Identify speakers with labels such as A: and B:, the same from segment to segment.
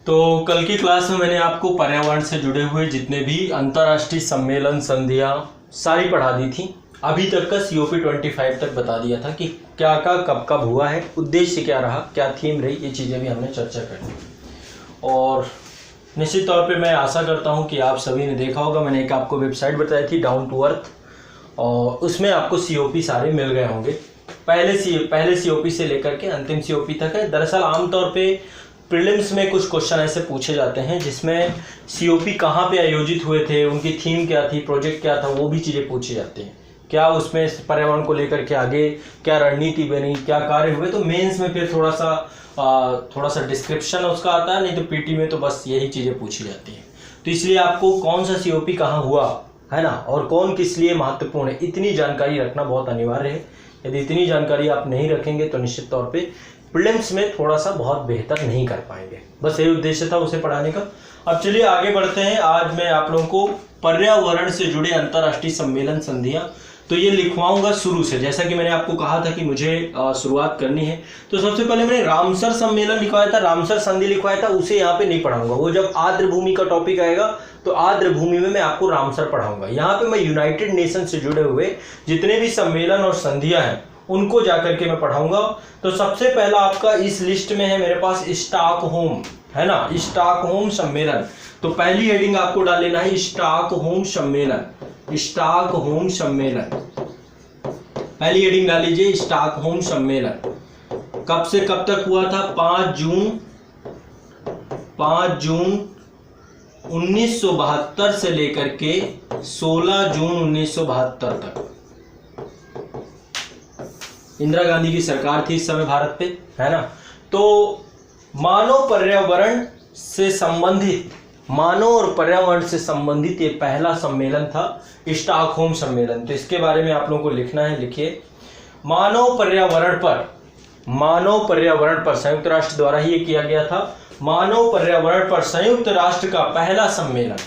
A: तो कल की क्लास में मैंने आपको पर्यावरण से जुड़े हुए जितने भी अंतर्राष्ट्रीय सम्मेलन संधियाँ सारी पढ़ा दी थी। अभी तक का COP 25 तक बता दिया था कि क्या का कब कब हुआ है, उद्देश्य क्या रहा, क्या थीम रही, ये चीज़ें भी हमने चर्चा कर ली। और निश्चित तौर पे मैं आशा करता हूँ कि आप सभी ने देखा होगा, मैंने एक आपको वेबसाइट बताई थी डाउन टू अर्थ, और उसमें आपको COP सारे मिल गए होंगे। पहले COP से लेकर के अंतिम COP तक है। दरअसल आमतौर पे प्रीलिम्स में कुछ क्वेश्चन ऐसे पूछे जाते हैं जिसमें COP कहाँ पे आयोजित हुए थे, उनकी थीम क्या थी, प्रोजेक्ट क्या था, वो भी चीज़ें पूछी जाती हैं। क्या उसमें पर्यावरण को लेकर के आगे क्या रणनीति बनी, क्या कार्य हुए। तो मेंस में फिर थोड़ा सा डिस्क्रिप्शन उसका आता है, नहीं तो PT में तो बस यही चीज़ें पूछी जाती हैं। तो इसलिए आपको कौन सा COP कहाँ हुआ है ना, और कौन किस लिए महत्वपूर्ण है, इतनी जानकारी रखना बहुत अनिवार्य है। यदि इतनी जानकारी आप नहीं रखेंगे तो निश्चित तौर पे प्रीलिम्स में थोड़ा सा बहुत बेहतर नहीं कर पाएंगे। बस यही उद्देश्य था उसे पढ़ाने का। अब चलिए आगे बढ़ते हैं। आज मैं आप लोगों को पर्यावरण से जुड़े अंतर्राष्ट्रीय सम्मेलन संधियां तो ये लिखवाऊंगा शुरू से, जैसा कि मैंने आपको कहा था कि मुझे शुरुआत करनी है। तो सबसे पहले मैंने रामसर सम्मेलन लिखवाया था, रामसर संधि लिखवाया था, उसे यहाँ पे नहीं पढ़ाऊंगा। वो जब आर्द्र भूमि का टॉपिक आएगा तो आर्द्र भूमि में मैं आपको रामसर पढ़ाऊंगा। यहाँ पे मैं यूनाइटेड नेशन से जुड़े हुए जितने भी सम्मेलन और संधियां हैं उनको जाकर के मैं पढ़ाऊंगा। तो सबसे पहला आपका इस लिस्ट में है मेरे पास स्टॉकहोम, है ना, स्टॉकहोम सम्मेलन। तो पहली हेडिंग आपको डाल लेना है स्टॉकहोम सम्मेलन, स्टॉकहोम सम्मेलन। पहली हेडिंग डाल लीजिए स्टॉकहोम सम्मेलन। कब से कब तक हुआ था? 5 जून 1972 से लेकर के 16 जून 1972 तक। इंदिरा गांधी की सरकार थी इस समय भारत पे, है ना। तो मानव और पर्यावरण से संबंधित ये पहला सम्मेलन था स्टॉकहोम सम्मेलन। तो इसके बारे में आप लोगों को लिखना है। लिखिए, मानव पर्यावरण पर संयुक्त राष्ट्र द्वारा ही ये किया गया था। मानव पर्यावरण पर संयुक्त राष्ट्र का पहला सम्मेलन।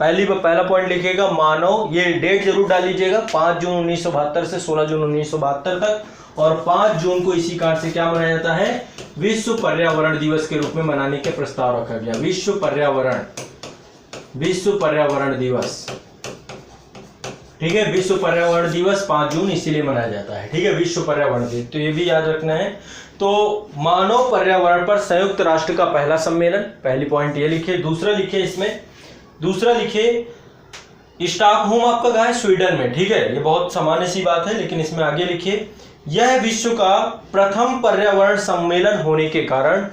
A: पहला पॉइंट लिखिएगा मानव, ये डेट जरूर डाल लीजिएगा, 5 जून 1972 से 16 जून 1972 तक। और 5 जून को इसी कारण से क्या मनाया जाता है? विश्व पर्यावरण दिवस के रूप में मनाने के प्रस्ताव रखा गया। विश्व पर्यावरण दिवस, ठीक है। विश्व पर्यावरण दिवस 5 जून इसीलिए मनाया जाता है, ठीक है, विश्व पर्यावरण दिवस। तो ये भी याद रखना है। तो मानव पर्यावरण पर संयुक्त राष्ट्र का पहला सम्मेलन, पहली पॉइंट ये लिखिए। दूसरा लिखिए स्टॉकहोम आपका कहाँ है? स्वीडन में, ठीक है। ये बहुत सामान्य सी बात है, लेकिन इसमें आगे लिखिए, यह विश्व का प्रथम पर्यावरण सम्मेलन होने के कारण,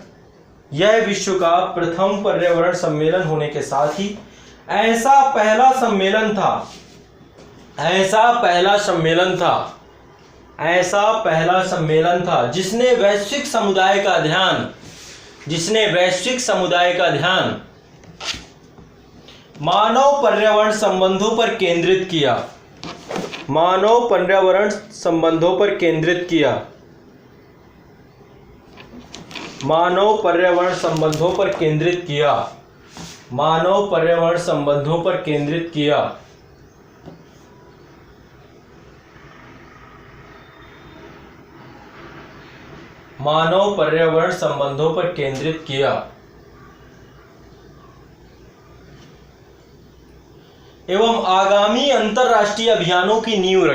A: यह विश्व का प्रथम पर्यावरण सम्मेलन होने के साथ ही ऐसा पहला सम्मेलन था जिसने वैश्विक समुदाय का ध्यान मानव पर्यावरण संबंधों पर केंद्रित किया। मानव पर्यावरण संबंधों पर केंद्रित किया एवं आगामी अंतर्राष्ट्रीय अभियानों की नींव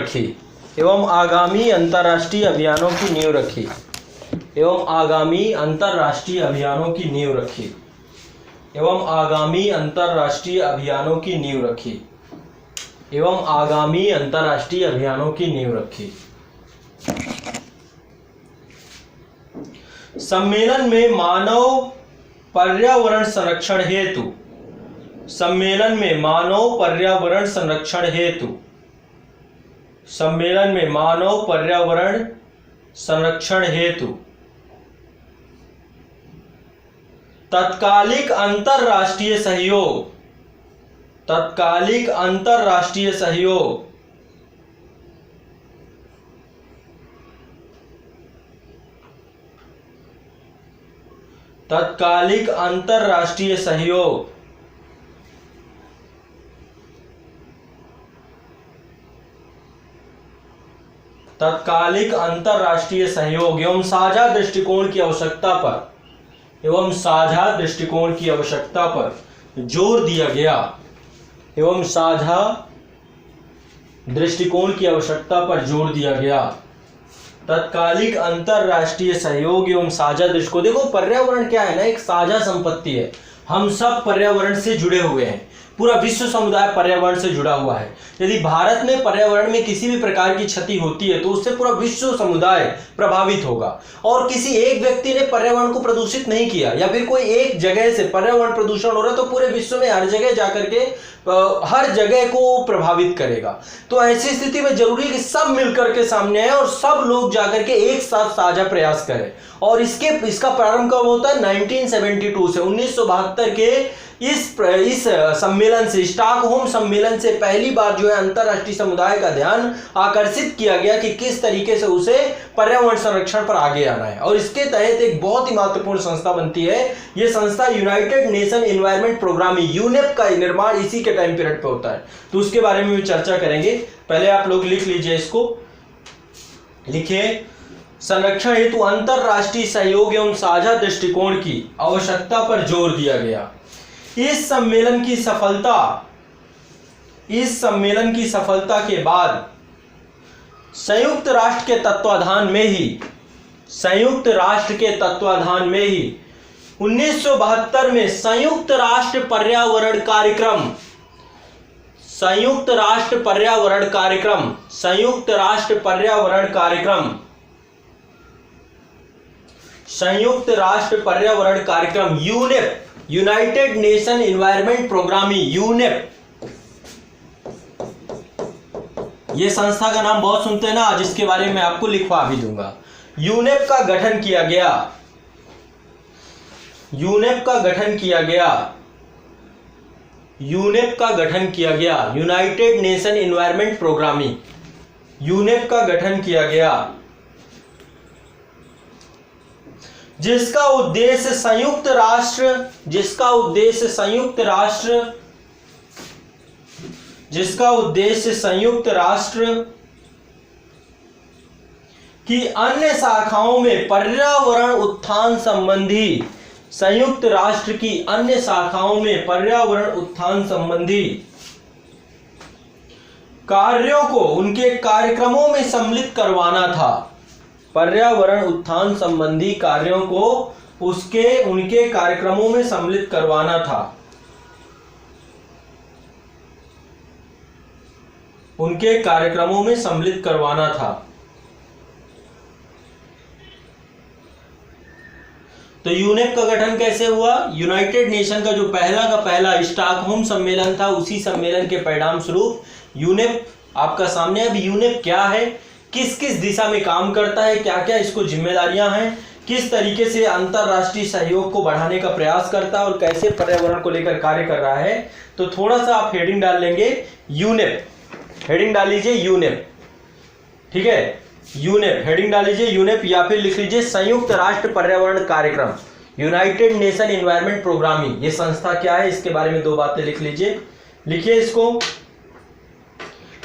A: रखी। सम्मेलन में मानव पर्यावरण संरक्षण हेतु तत्कालिक अंतर्राष्ट्रीय सहयोग तत्कालिक अंतर्राष्ट्रीय सहयोग एवं साझा दृष्टिकोण की आवश्यकता पर एवं साझा दृष्टिकोण की आवश्यकता पर जोर दिया गया, एवं साझा दृष्टिकोण की आवश्यकता पर जोर दिया गया। तत्कालिक अंतरराष्ट्रीय सहयोग एवं साझा दृष्टिकोण। देखो पर्यावरण क्या है ना, एक साझा संपत्ति है। हम सब पर्यावरण से जुड़े हुए हैं, पूरा विश्व समुदाय पर्यावरण से जुड़ा हुआ है। यदि भारत में पर्यावरण में किसी भी प्रकार की क्षति होती है तो उससे पूरा विश्व समुदाय प्रभावित होगा। और किसी एक व्यक्ति ने पर्यावरण को प्रदूषित नहीं किया या फिर कोई एक जगह से पर्यावरण प्रदूषण हो रहा है तो पूरे विश्व में हर जगह जाकर के हर जगह को प्रभावित करेगा। तो ऐसी स्थिति में जरूरी कि सब मिलकर के सामने आए और सब लोग जाकर के एक साथ साझा प्रयास करें। और इसका प्रारंभ कब होता है? 1972 से 1972 के इस सम्मेलन से, स्टॉकहोम सम्मेलन से पहली बार जो है अंतरराष्ट्रीय समुदाय का ध्यान आकर्षित किया गया कि किस तरीके से उसे पर्यावरण संरक्षण पर आगे आना है। और इसके तहत एक बहुत ही महत्वपूर्ण संस्था बनती है। यह संस्था United Nation Environment Programme, UNEP का निर्माण इसी के टाइम पीरियड पे होता है। तो उसके बारे में भी चर्चा करेंगे। पहले आप लोग लिख लीजिए, इसको लिखिए, संरक्षण हेतु अंतरराष्ट्रीय सहयोग एवं साझा दृष्टिकोण की आवश्यकता पर जोर दिया गया। इस सम्मेलन की सफलता के बाद संयुक्त राष्ट्र के तत्वाधान में ही 1972 में संयुक्त राष्ट्र पर्यावरण कार्यक्रम UNEP, United Nation Environment Programme, UNEP, ये संस्था का नाम बहुत सुनते हैं ना, आज इसके बारे में आपको लिखवा भी दूंगा। यूनेप का गठन किया गया, United Nation Environment Programme, UNEP का गठन किया गया, जिसका उद्देश्य संयुक्त राष्ट्र की अन्य शाखाओं में पर्यावरण उत्थान संबंधी कार्यों को उनके कार्यक्रमों में सम्मिलित करवाना था। पर्यावरण उत्थान संबंधी कार्यों को उनके कार्यक्रमों में सम्मिलित करवाना था। तो यूनेप का गठन कैसे हुआ? यूनाइटेड नेशन का जो पहला स्टॉकहोम सम्मेलन था, उसी सम्मेलन के परिणाम स्वरूप यूनेप आपका सामने। अब यूनेप क्या है, किस किस दिशा में काम करता है, क्या क्या इसको जिम्मेदारियां हैं, किस तरीके से अंतरराष्ट्रीय सहयोग को बढ़ाने का प्रयास करता है और कैसे पर्यावरण को लेकर कार्य कर रहा है, तो थोड़ा सा आप हेडिंग डाल लेंगे यूनेप। हेडिंग डाल लीजिए यूनेप, ठीक है, यूनेप हेडिंग डाल लीजिए यूनेप, या फिर लिख लीजिए संयुक्त राष्ट्र पर्यावरण कार्यक्रम, यूनाइटेड नेशन एनवायरनमेंट प्रोग्राम। ये संस्था क्या है, इसके बारे में दो बातें लिख लीजिए, लिखिए इसको।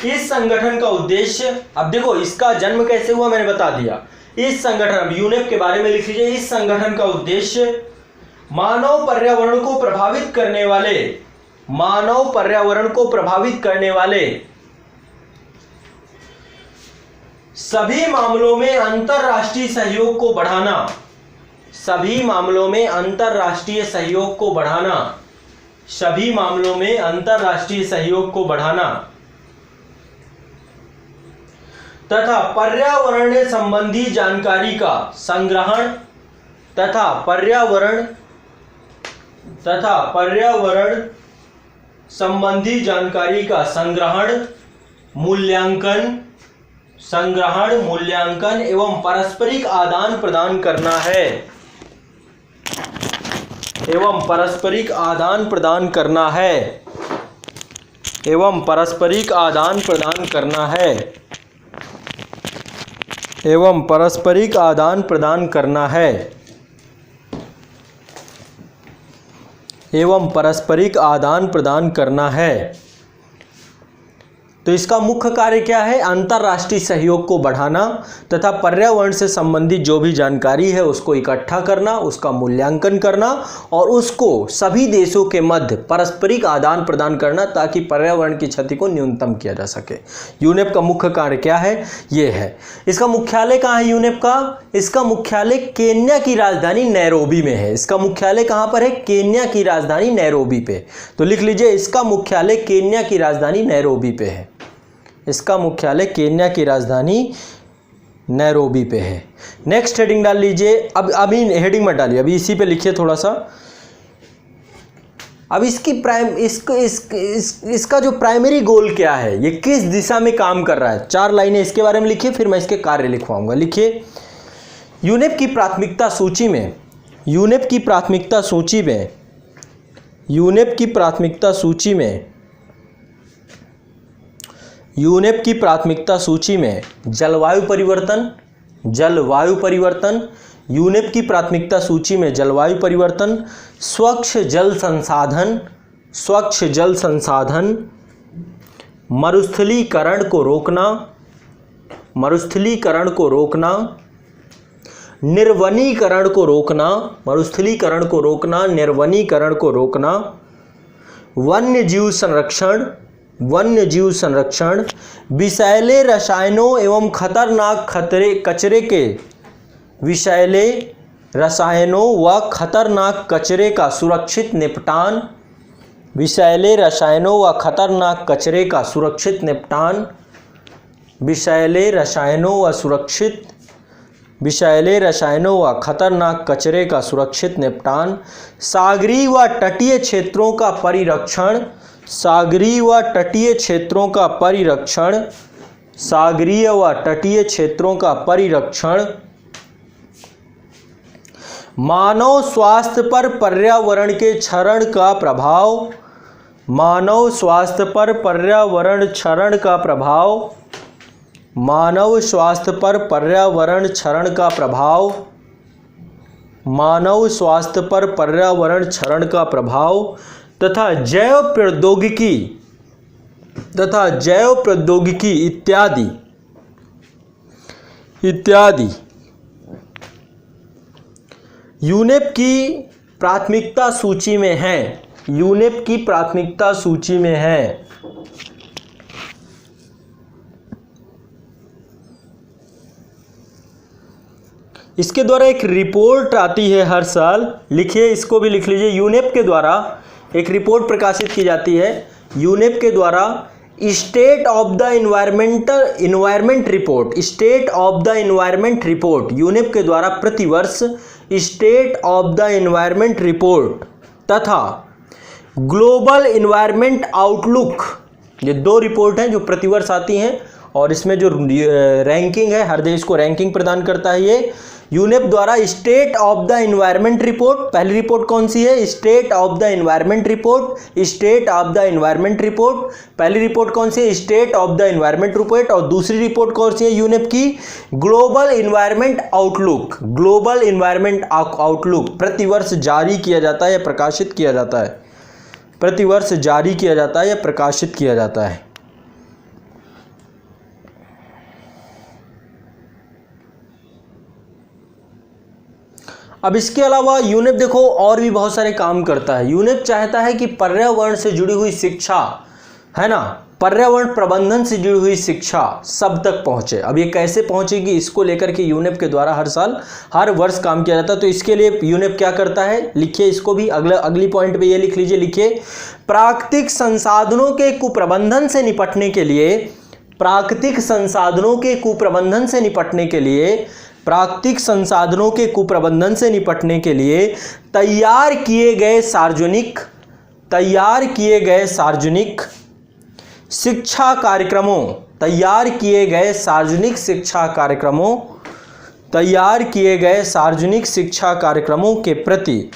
A: इस संगठन का उद्देश्य, अब देखो इसका जन्म कैसे हुआ मैंने बता दिया। इस संगठन, यूनेप के बारे में लिख लीजिए, इस संगठन का उद्देश्य मानव पर्यावरण को प्रभावित करने वाले सभी मामलों में अंतरराष्ट्रीय सहयोग को बढ़ाना तथा पर्यावरण संबंधी जानकारी का संग्रहण तथा पर्यावरण संबंधी जानकारी का संग्रहण, मूल्यांकन एवं पारस्परिक आदान प्रदान करना है, एवं पारस्परिक आदान प्रदान करना है। तो इसका मुख्य कार्य क्या है? अंतर्राष्ट्रीय सहयोग को बढ़ाना तथा पर्यावरण से संबंधित जो भी जानकारी है उसको इकट्ठा करना, उसका मूल्यांकन करना और उसको सभी देशों के मध्य पारस्परिक आदान प्रदान करना ताकि पर्यावरण की क्षति को न्यूनतम किया जा सके। यूनेप का मुख्य कार्य क्या है? ये है। इसका मुख्यालय कहाँ है यूनेप का? इसका मुख्यालय केन्या की राजधानी नैरोबी में है। इसका मुख्यालय कहाँ पर है? केन्या की राजधानी नैरोबी पे। तो लिख लीजिए, इसका मुख्यालय केन्या की राजधानी नैरोबी पे है। इसका मुख्यालय केन्या की राजधानी नैरोबी पे है। नेक्स्ट हेडिंग डाल लीजिए। अब अभी हेडिंग मत डालिए, अभी इसी पे लिखिए थोड़ा सा। अब इसका जो प्राइमरी गोल क्या है, ये किस दिशा में काम कर रहा है, 4 लाइनें इसके बारे में लिखिए, फिर मैं इसके कार्य लिखवाऊंगा। लिखिए, यूनेप की प्राथमिकता सूची में जलवायु परिवर्तन, यूनेप की प्राथमिकता सूची में जलवायु परिवर्तन, स्वच्छ जल संसाधन, मरुस्थलीकरण को रोकना, निर्वनीकरण को रोकना, वन्यजीव संरक्षण, विषैले रसायनों एवं खतरनाक कचरे का सुरक्षित निपटान, विषैले रसायनों व खतरनाक कचरे का सुरक्षित निपटान, सागरीय व तटीय क्षेत्रों का परिरक्षण, मानव स्वास्थ्य पर पर्यावरण क्षरण का प्रभाव तथा जैव प्रौद्योगिकी इत्यादि यूनेप की प्राथमिकता सूची में है। इसके द्वारा एक रिपोर्ट आती है हर साल। लिखिए, इसको भी लिख लीजिए। यूनेप के द्वारा एक रिपोर्ट प्रकाशित की जाती है। यूनेप के द्वारा state of the environment report, UNEP के द्वारा प्रतिवर्ष state of the environment report तथा ग्लोबल इन्वायरमेंट आउटलुक, ये 2 रिपोर्ट हैं जो प्रतिवर्ष आती हैं और इसमें जो रैंकिंग है, हर देश को रैंकिंग प्रदान करता है ये यूनेप द्वारा। State of the environment report, पहली रिपोर्ट कौन सी है? State of the environment report. पहली रिपोर्ट कौन सी है? State of the environment report. और दूसरी रिपोर्ट कौन सी है यूनेप की? Global environment outlook. प्रतिवर्ष जारी किया जाता है या प्रकाशित किया जाता है। अब इसके अलावा यूनेप देखो और भी बहुत सारे काम करता है। यूनेप चाहता है कि पर्यावरण से जुड़ी हुई शिक्षा, है ना, पर्यावरण प्रबंधन से जुड़ी हुई शिक्षा सब तक पहुंचे। अब ये कैसे पहुंचेगी, इसको लेकर के यूनेप के द्वारा हर वर्ष काम किया जाता है। तो इसके लिए यूनेप क्या करता है? लिखिए इसको भी, अगली पॉइंट पे ये लिख लीजिए। लिखिए, प्राकृतिक संसाधनों के कुप्रबंधन से निपटने के लिए तैयार किए गए सार्वजनिक शिक्षा कार्यक्रमों के प्रति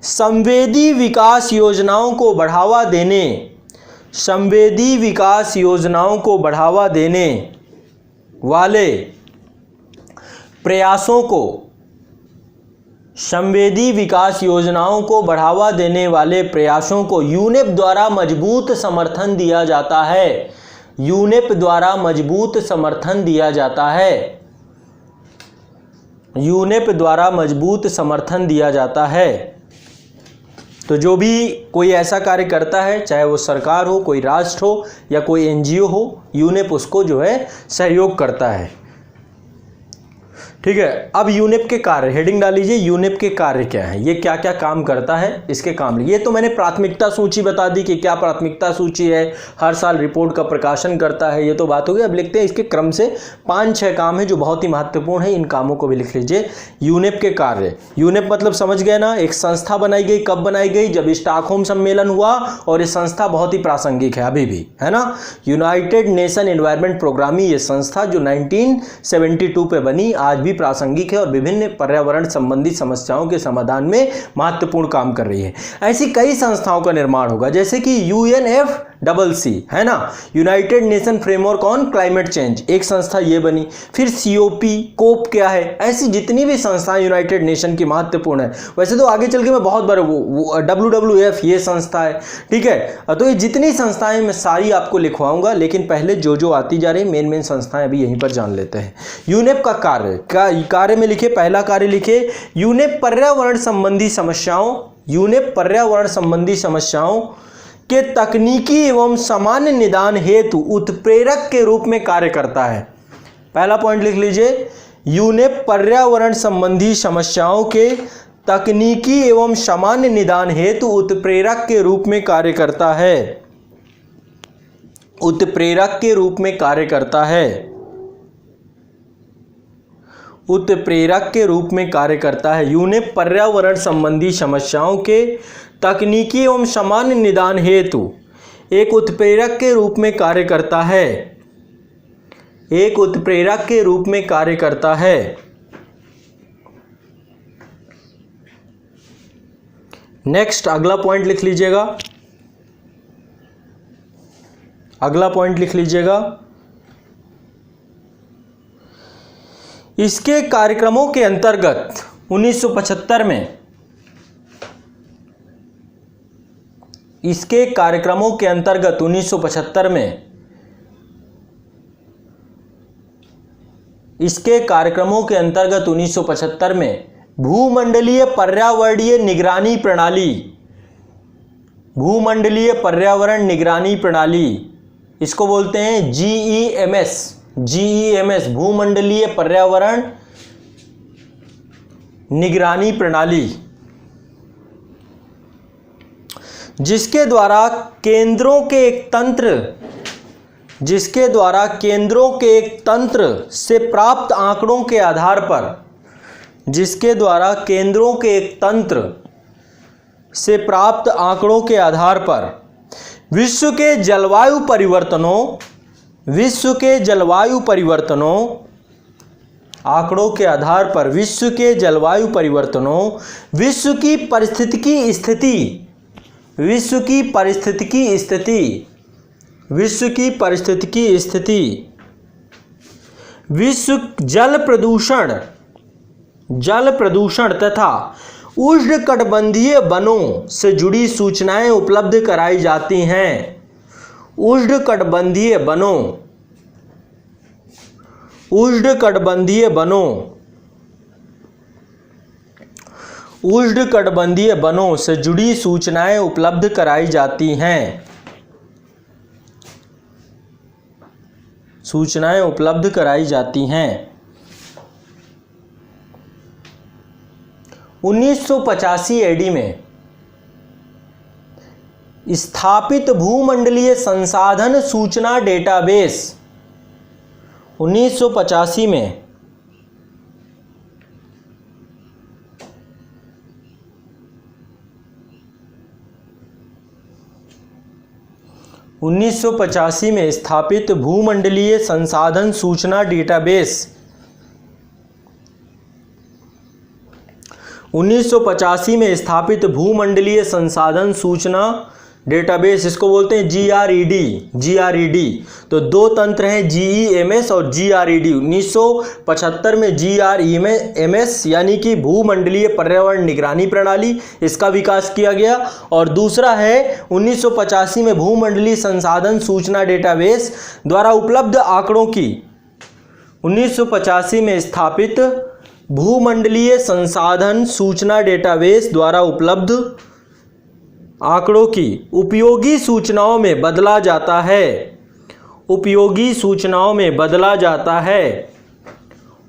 A: संवेदी विकास योजनाओं को बढ़ावा देने वाले प्रयासों को यूनेप द्वारा मजबूत समर्थन दिया जाता है। यूनेप द्वारा मजबूत समर्थन दिया जाता है। यूनेप द्वारा मजबूत समर्थन दिया जाता है। तो जो भी कोई ऐसा कार्य करता है, चाहे वो सरकार हो, कोई राष्ट्र हो या कोई एनजीओ हो, यूनेप उसको जो है सहयोग करता है। ठीक है, अब यूनेप के कार्य, हेडिंग डाल लीजिए, यूनेप के कार्य क्या है, ये क्या क्या काम करता है, इसके काम। ये तो मैंने प्राथमिकता सूची बता दी कि क्या प्राथमिकता सूची है, हर साल रिपोर्ट का प्रकाशन करता है, ये तो बात हो गई। अब लिखते हैं इसके क्रम से 5-6 काम है जो बहुत ही महत्वपूर्ण है, इन कामों को भी लिख लीजिए। यूनेप के कार्य, यूनेप मतलब समझ गए ना, एक संस्था बनाई गई। कब बनाई गई? जब स्टॉकहोम सम्मेलन हुआ, और ये संस्था बहुत ही प्रासंगिक है अभी भी, है ना। यूनाइटेड नेशन एनवायरनमेंट प्रोग्राम, ये संस्था जो 1972 पे बनी, आज भी प्रासंगिक है और विभिन्न पर्यावरण संबंधी समस्याओं के समाधान में महत्वपूर्ण काम कर रही है। ऐसी कई संस्थाओं का निर्माण होगा, जैसे कि UNFCCC, है ना, United nation framework on climate change, एक संस्था ये बनी। फिर COP, कोप क्या है, ऐसी जितनी भी संस्थाएं यूनाइटेड नेशन की महत्वपूर्ण है। वैसे तो आगे चल के मैं बहुत बार वो WWF ये संस्था है, ठीक है। तो ये जितनी संस्थाएं मैं सारी आपको लिखवाऊंगा, लेकिन पहले जो जो आती जा रही मेन संस्थाएं अभी यहीं पर जान लेते हैं। यूनेप का कार्य में लिखे, पहला कार्य लिखे, यूनेप पर्यावरण संबंधी समस्याओं, यूनेप पर्यावरण संबंधी समस्याओं के तकनीकी एवं सामान्य निदान हेतु उत्प्रेरक के रूप में कार्य करता है। पहला पॉइंट लिख लीजिए, यूनेप पर्यावरण संबंधी समस्याओं के तकनीकी एवं सामान्य निदान हेतु उत्प्रेरक के रूप में कार्य करता है। उत्प्रेरक के रूप में कार्य करता है। उत्प्रेरक के रूप में कार्य करता है। यूनेप पर्यावरण संबंधी समस्याओं के तकनीकी एवं सामान्य निदान हेतु एक उत्प्रेरक के रूप में कार्य करता है। एक उत्प्रेरक के रूप में कार्य करता है। नेक्स्ट, अगला पॉइंट लिख लीजिएगा। अगला पॉइंट लिख लीजिएगा, इसके कार्यक्रमों के अंतर्गत 1975 में, इसके कार्यक्रमों के अंतर्गत 1975 में, इसके कार्यक्रमों के अंतर्गत 1975 में भूमंडलीय पर्यावरणीय निगरानी प्रणाली, भूमंडलीय पर्यावरण निगरानी प्रणाली, इसको बोलते हैं GEMS, GEMS, भूमंडलीय पर्यावरण निगरानी प्रणाली, जिसके द्वारा केंद्रों के एक तंत्र, जिसके द्वारा केंद्रों के एक तंत्र से प्राप्त आंकड़ों के आधार पर, जिसके द्वारा केंद्रों के एक तंत्र से प्राप्त आंकड़ों के आधार पर विश्व के जलवायु परिवर्तनों, विश्व के जलवायु परिवर्तनों, आंकड़ों के आधार पर विश्व के जलवायु परिवर्तनों, विश्व की पारिस्थितिकी स्थिति, विश्व की पारिस्थितिकी स्थिति, विश्व की पारिस्थितिकी स्थिति, विश्व जल प्रदूषण, जल प्रदूषण तथा उष्णकटिबंधीय वनों से जुड़ी सूचनाएं उपलब्ध कराई जाती हैं। उष्णकटिबंधीय वनों, उष्णकटिबंधीय वनों, उष्णकटिबंधीय वनों से जुड़ी सूचनाएं उपलब्ध कराई जाती हैं। सूचनाएं उपलब्ध कराई जाती हैं। 1985 AD में स्थापित भूमंडलीय संसाधन सूचना डेटाबेस, 1985 में 1985 में स्थापित भूमंडलीय संसाधन सूचना डेटाबेस, 1985 में स्थापित भूमंडलीय संसाधन सूचना डेटाबेस, इसको बोलते हैं GRED। तो दो तंत्र हैं GEMS और GRED। 1975 में GREMS यानी कि भूमंडलीय पर्यावरण निगरानी प्रणाली, इसका विकास किया गया। और दूसरा है 1985 में भूमंडलीय संसाधन सूचना डेटाबेस द्वारा उपलब्ध आंकड़ों की 1985 में स्थापित भूमंडलीय संसाधन सूचना डेटाबेस द्वारा उपलब्ध आंकड़ों की उपयोगी सूचनाओं में बदला जाता है। उपयोगी सूचनाओं में बदला जाता है।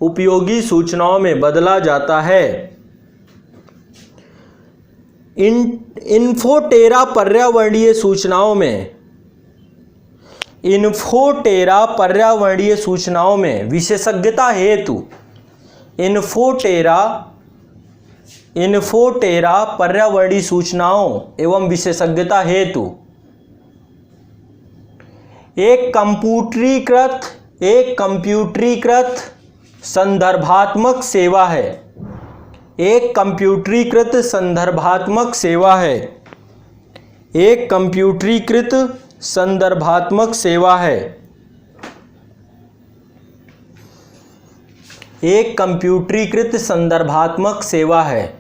A: उपयोगी सूचनाओं में बदला जाता है। इन्फोटेरा पर्यावरणीय सूचनाओं में, इन्फोटेरा पर्यावरणीय सूचनाओं में विशेषज्ञता हेतु, इन्फोटेरा पर्यावरणीय सूचनाओं एवं विशेषज्ञता हेतु एक कंप्यूटरीकृत संदर्भात्मक सेवा है। एक कंप्यूटरीकृत संदर्भात्मक सेवा है। एक कंप्यूटरीकृत संदर्भात्मक सेवा है। एक कंप्यूटरीकृत संदर्भात्मक सेवा है।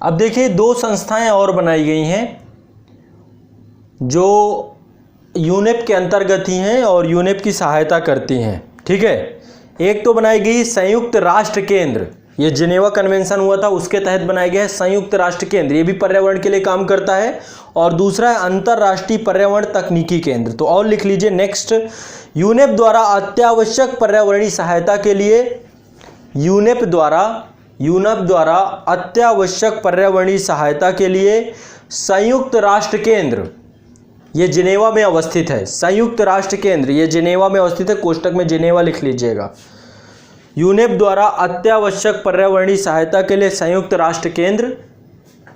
A: अब देखिए दो संस्थाएं और बनाई गई हैं जो यूनेप के अंतर्गत ही हैं और यूनेप की सहायता करती हैं। ठीक है, एक तो बनाई गई संयुक्त राष्ट्र केंद्र, ये जिनेवा कन्वेंशन हुआ था उसके तहत बनाया गया है संयुक्त राष्ट्र केंद्र, ये भी पर्यावरण के लिए काम करता है। और दूसरा है अंतर्राष्ट्रीय पर्यावरण तकनीकी केंद्र। तो और लिख लीजिए नेक्स्ट, यूनेप द्वारा अत्यावश्यक पर्यावरणीय सहायता के लिए, यूनेप द्वारा अत्यावश्यक पर्यावरणीय सहायता के लिए संयुक्त राष्ट्र केंद्र, ये जिनेवा में अवस्थित है। संयुक्त राष्ट्र केंद्र ये जिनेवा में अवस्थित है, कोष्टक में जिनेवा लिख लीजिएगा। यूनेप द्वारा अत्यावश्यक पर्यावरणीय सहायता के लिए संयुक्त राष्ट्र केंद्र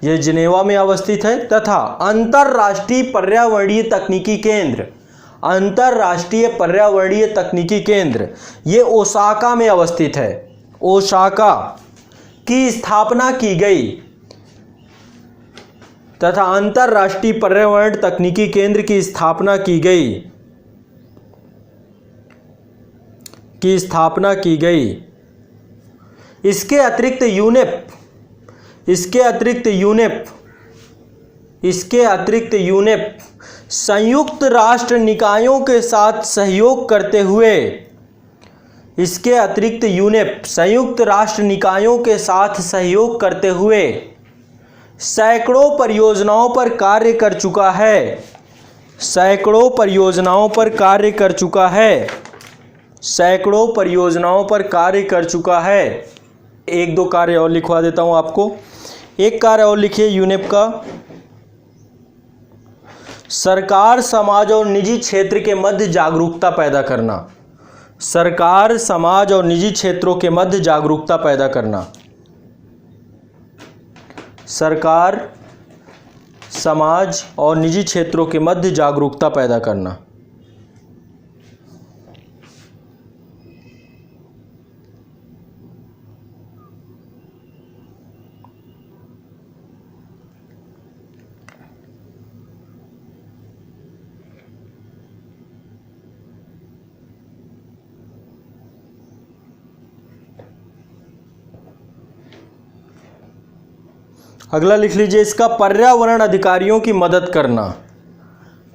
A: ये जिनेवा में अवस्थित है, तथा अंतर्राष्ट्रीय पर्यावरणीय तकनीकी केंद्र, अंतर्राष्ट्रीय पर्यावरणीय तकनीकी केंद्र ये ओसाका में अवस्थित है। ओसाका की स्थापना की गई तथा अंतर्राष्ट्रीय पर्यावरण तकनीकी केंद्र की स्थापना की गई। इसके अतिरिक्त यूनेप संयुक्त राष्ट्र निकायों के साथ सहयोग करते हुए, इसके अतिरिक्त यूनेप संयुक्त राष्ट्र निकायों के साथ सहयोग करते हुए सैकड़ों परियोजनाओं पर कार्य कर चुका है। सैकड़ों परियोजनाओं पर कार्य कर चुका है। सैकड़ों परियोजनाओं पर कार्य कर चुका है। एक दो कार्य और लिखवा देता हूं आपको। एक कार्य और लिखिए यूनेप का, सरकार, समाज और निजी क्षेत्र के मध्य जागरूकता पैदा करना। सरकार, समाज और निजी क्षेत्रों के मध्य जागरूकता पैदा करना। सरकार, समाज और निजी क्षेत्रों के मध्य जागरूकता पैदा करना। अगला लिख लीजिए इसका, पर्यावरण अधिकारियों की मदद करना।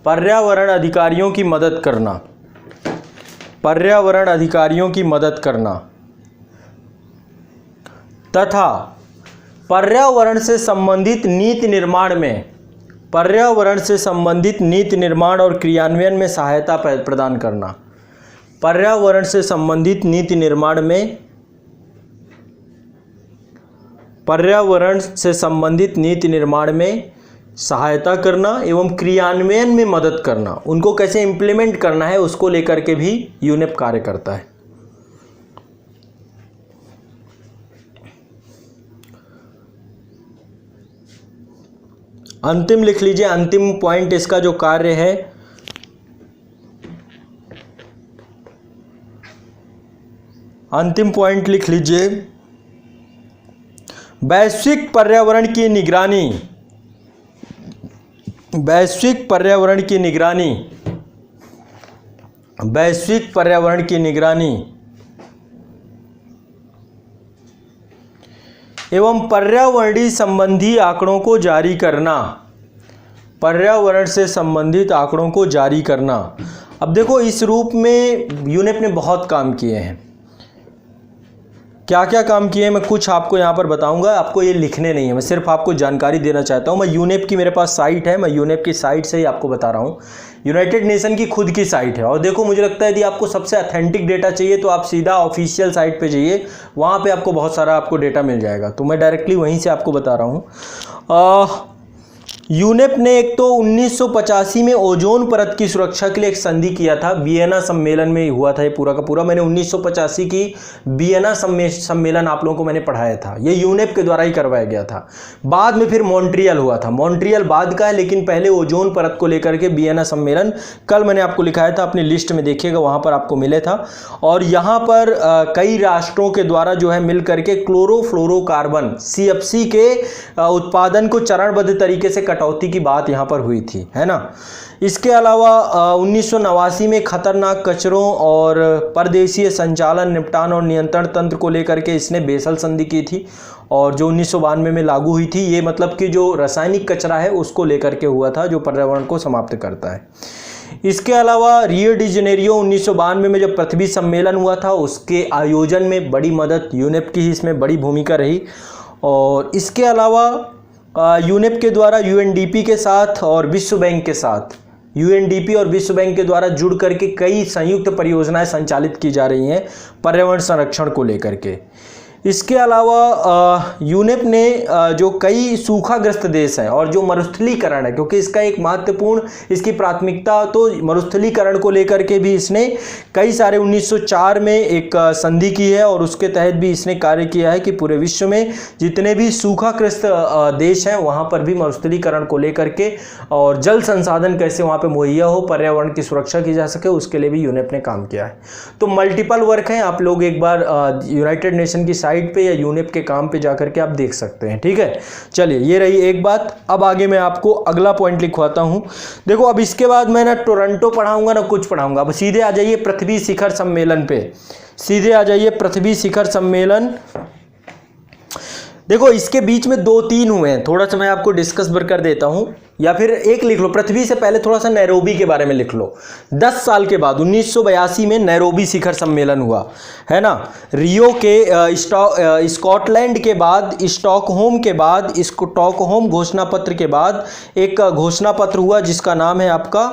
A: पर्यावरण अधिकारियों की मदद करना। पर्यावरण अधिकारियों की मदद करना तथा पर्यावरण से संबंधित नीति निर्माण में, पर्यावरण से संबंधित नीति निर्माण और क्रियान्वयन में सहायता प्रदान करना। पर्यावरण से संबंधित नीति निर्माण में, पर्यावरण से संबंधित नीति निर्माण में सहायता करना एवं क्रियान्वयन में मदद करना। उनको कैसे इम्प्लीमेंट करना है उसको लेकर के भी यूनेप कार्य करता है। अंतिम लिख लीजिए, अंतिम पॉइंट इसका जो कार्य है, अंतिम पॉइंट लिख लीजिए, वैश्विक पर्यावरण की निगरानी, वैश्विक पर्यावरण की निगरानी, वैश्विक पर्यावरण की निगरानी एवं पर्यावरणीय संबंधी आंकड़ों को जारी करना, पर्यावरण से संबंधित आंकड़ों को जारी करना। अब देखो इस रूप में यूनेप ने बहुत काम किए हैं। क्या क्या काम किए हैं मैं कुछ आपको यहाँ पर बताऊंगा, आपको ये लिखने नहीं है, मैं सिर्फ आपको जानकारी देना चाहता हूँ। मैं यूनेप की, मेरे पास साइट है, मैं यूनेप की साइट से ही आपको बता रहा हूँ। यूनाइटेड नेशन की खुद की साइट है। और देखो मुझे लगता है यदि आपको सबसे ऑथेंटिक डेटा चाहिए तो आप सीधा ऑफिशियल साइट पे जाइए, वहाँ पे आपको बहुत सारा आपको डेटा मिल जाएगा। तो मैं डायरेक्टली वहीं से आपको बता रहा हूँ। यूनेप ने एक तो 1985 में ओजोन परत की सुरक्षा के लिए एक संधि किया था, वियना सम्मेलन में हुआ था ये पूरा का पूरा। मैंने 1985 की वियना सम्मेलन आप लोगों को मैंने पढ़ाया था, ये यूनेप के द्वारा ही करवाया गया था। बाद में फिर मॉन्ट्रियल हुआ था, मॉन्ट्रियल बाद का है, लेकिन पहले ओजोन परत को लेकर के वियना सम्मेलन कल मैंने आपको लिखाया था, अपनी लिस्ट में देखिएगा, वहाँ पर आपको मिले था। और यहाँ पर कई राष्ट्रों के द्वारा जो है मिल करके क्लोरोफ्लोरोकार्बन CFC के उत्पादन को चरणबद्ध तरीके से कटौती की बात यहां पर हुई थी, है ना। इसके अलावा 1989 में खतरनाक कचरों और परदेशीय संचालन, निपटान और नियंत्रण तंत्र को लेकर के इसने बेसल संधि की थी, और जो 1992 में लागू हुई थी। ये मतलब कि जो रासायनिक कचरा है उसको लेकर के हुआ था, जो पर्यावरण को समाप्त करता है। इसके अलावा रियो डी जेनेरियो 1992 में जब पृथ्वी सम्मेलन हुआ था, उसके आयोजन में बड़ी मदद यूनेप की ही इसमें बड़ी भूमिका रही। और इसके अलावा यूनेप के द्वारा UNDP के साथ और विश्व बैंक के साथ, UNDP और विश्व बैंक के द्वारा जुड़ करके कई संयुक्त परियोजनाएं संचालित की जा रही हैं पर्यावरण संरक्षण को लेकर के। इसके अलावा यूनेप ने जो कई सूखाग्रस्त देश हैं और जो मरुस्थलीकरण है, क्योंकि इसका एक महत्वपूर्ण इसकी प्राथमिकता तो मरुस्थलीकरण को लेकर के भी इसने कई सारे 1904 में एक संधि की है, और उसके तहत भी इसने कार्य किया है कि पूरे विश्व में जितने भी सूखाग्रस्त देश हैं वहाँ पर भी मरुस्थलीकरण को लेकर के और जल संसाधन कैसे वहाँ पर मुहैया हो, पर्यावरण की सुरक्षा की जा सके, उसके लिए भी यूनेप ने काम किया है। तो मल्टीपल वर्क हैं, आप लोग एक बार यूनाइटेड नेशन की साइट पे या यूनेप के काम पे जाकर के आप देख सकते हैं, ठीक है। चलिए ये रही एक बात। अब आगे मैं आपको अगला पॉइंट लिखवाता हूं। देखो अब इसके बाद मैं ना टोरंटो पढ़ाऊंगा ना कुछ पढ़ाऊंगा, अब सीधे आ जाइए पृथ्वी शिखर सम्मेलन पे, सीधे आ जाइए पृथ्वी शिखर सम्मेलन। देखो इसके बीच में 2-3 हुए हैं, थोड़ा सा मैं आपको डिस्कस कर देता हूं, या फिर एक लिख लो, पृथ्वी से पहले थोड़ा सा नैरोबी के बारे में लिख लो। 10 साल के बाद 1982 में नैरोबी शिखर सम्मेलन हुआ, है ना। रियो के स्कॉटलैंड के बाद, स्टॉकहोम के बाद, स्टॉकहोम घोषणा पत्र के बाद एक घोषणा पत्र हुआ जिसका नाम है आपका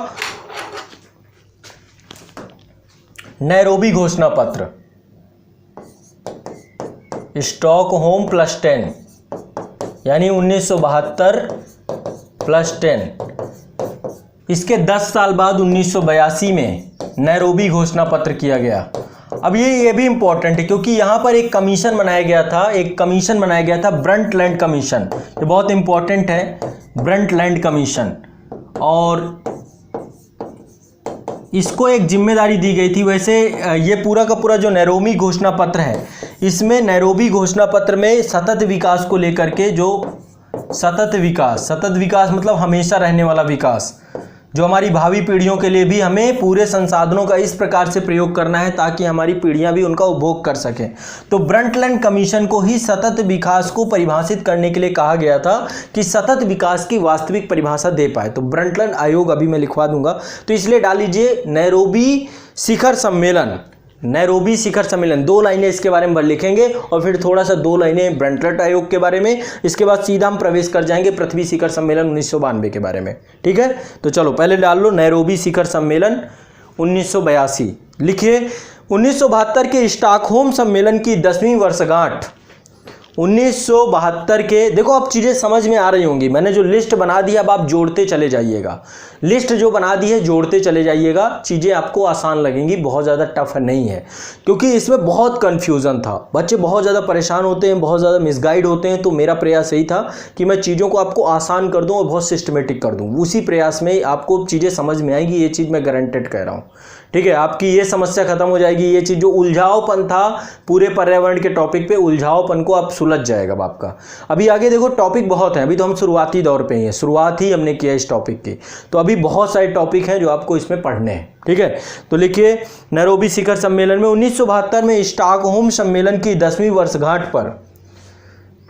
A: नैरोबी घोषणा पत्र, स्टॉकहोम +10, यानी 1972 +10। इसके 10 साल बाद 1982 में नैरोबी घोषणा पत्र किया गया। अब ये भी इंपॉर्टेंट है क्योंकि यहाँ पर एक कमीशन बनाया गया था, एक कमीशन बनाया गया था, ब्रंटलैंड कमीशन। ये बहुत इंपॉर्टेंट है, ब्रंटलैंड कमीशन, और इसको एक जिम्मेदारी दी गई थी। वैसे ये पूरा का पूरा जो नैरोबी घोषणा पत्र है, इसमें नैरोबी घोषणा पत्र में सतत विकास को लेकर के, जो सतत विकास मतलब हमेशा रहने वाला विकास, जो हमारी भावी पीढ़ियों के लिए भी हमें पूरे संसाधनों का इस प्रकार से प्रयोग करना है ताकि हमारी पीढ़ियां भी उनका उपभोग कर सकें। तो ब्रंटलैंड कमीशन को ही सतत विकास को परिभाषित करने के लिए कहा गया था कि सतत विकास की वास्तविक परिभाषा दे पाए। तो ब्रंटलैंड आयोग अभी मैं लिखवा दूंगा, तो इसलिए डाल लीजिए नैरोबी शिखर सम्मेलन, नैरोबी शिखर सम्मेलन। 2 लाइनें इसके बारे में लिखेंगे और फिर थोड़ा सा 2 लाइनें ब्रंटलैंड आयोग के बारे में। इसके बाद सीधा हम प्रवेश कर जाएंगे पृथ्वी शिखर सम्मेलन 1992 के बारे में, ठीक है। तो चलो पहले डाल लो नैरोबी शिखर सम्मेलन 1982। लिखिए 1972 के स्टॉकहोम सम्मेलन की 10वीं वर्षगांठ 1972 के, देखो अब चीज़ें समझ में आ रही होंगी। मैंने जो लिस्ट बना दी अब आप जोड़ते चले जाइएगा, लिस्ट जो बना दी है जोड़ते चले जाइएगा, चीज़ें आपको आसान लगेंगी, बहुत ज़्यादा टफ नहीं है, क्योंकि इसमें बहुत कन्फ्यूज़न था, बच्चे बहुत ज़्यादा परेशान होते हैं, बहुत ज़्यादा मिसगाइड होते हैं। तो मेरा प्रयास यही था कि मैं चीज़ों को आपको आसान कर दूँ और बहुत सिस्टमेटिक कर दूँ, उसी प्रयास में आपको चीज़ें समझ में आएगी, ये चीज़ मैं गारंटेड कह रहा हूँ। ठीक है, आपकी ये समस्या खत्म हो जाएगी, ये चीज़ जो उलझावपन था पूरे पर्यावरण के टॉपिक पे, उलझावपन को अब सुलझ जाएगा आपका। अभी आगे देखो टॉपिक बहुत है, अभी तो हम शुरुआती दौर पे ही हैं, शुरुआत ही हमने किया इस टॉपिक की, तो अभी बहुत सारे टॉपिक हैं जो आपको इसमें पढ़ने हैं। ठीक है, तो लिखिए नैरोबी शिखर सम्मेलन में 1972 में स्टॉकहोम सम्मेलन की 10वीं वर्षगांठ पर,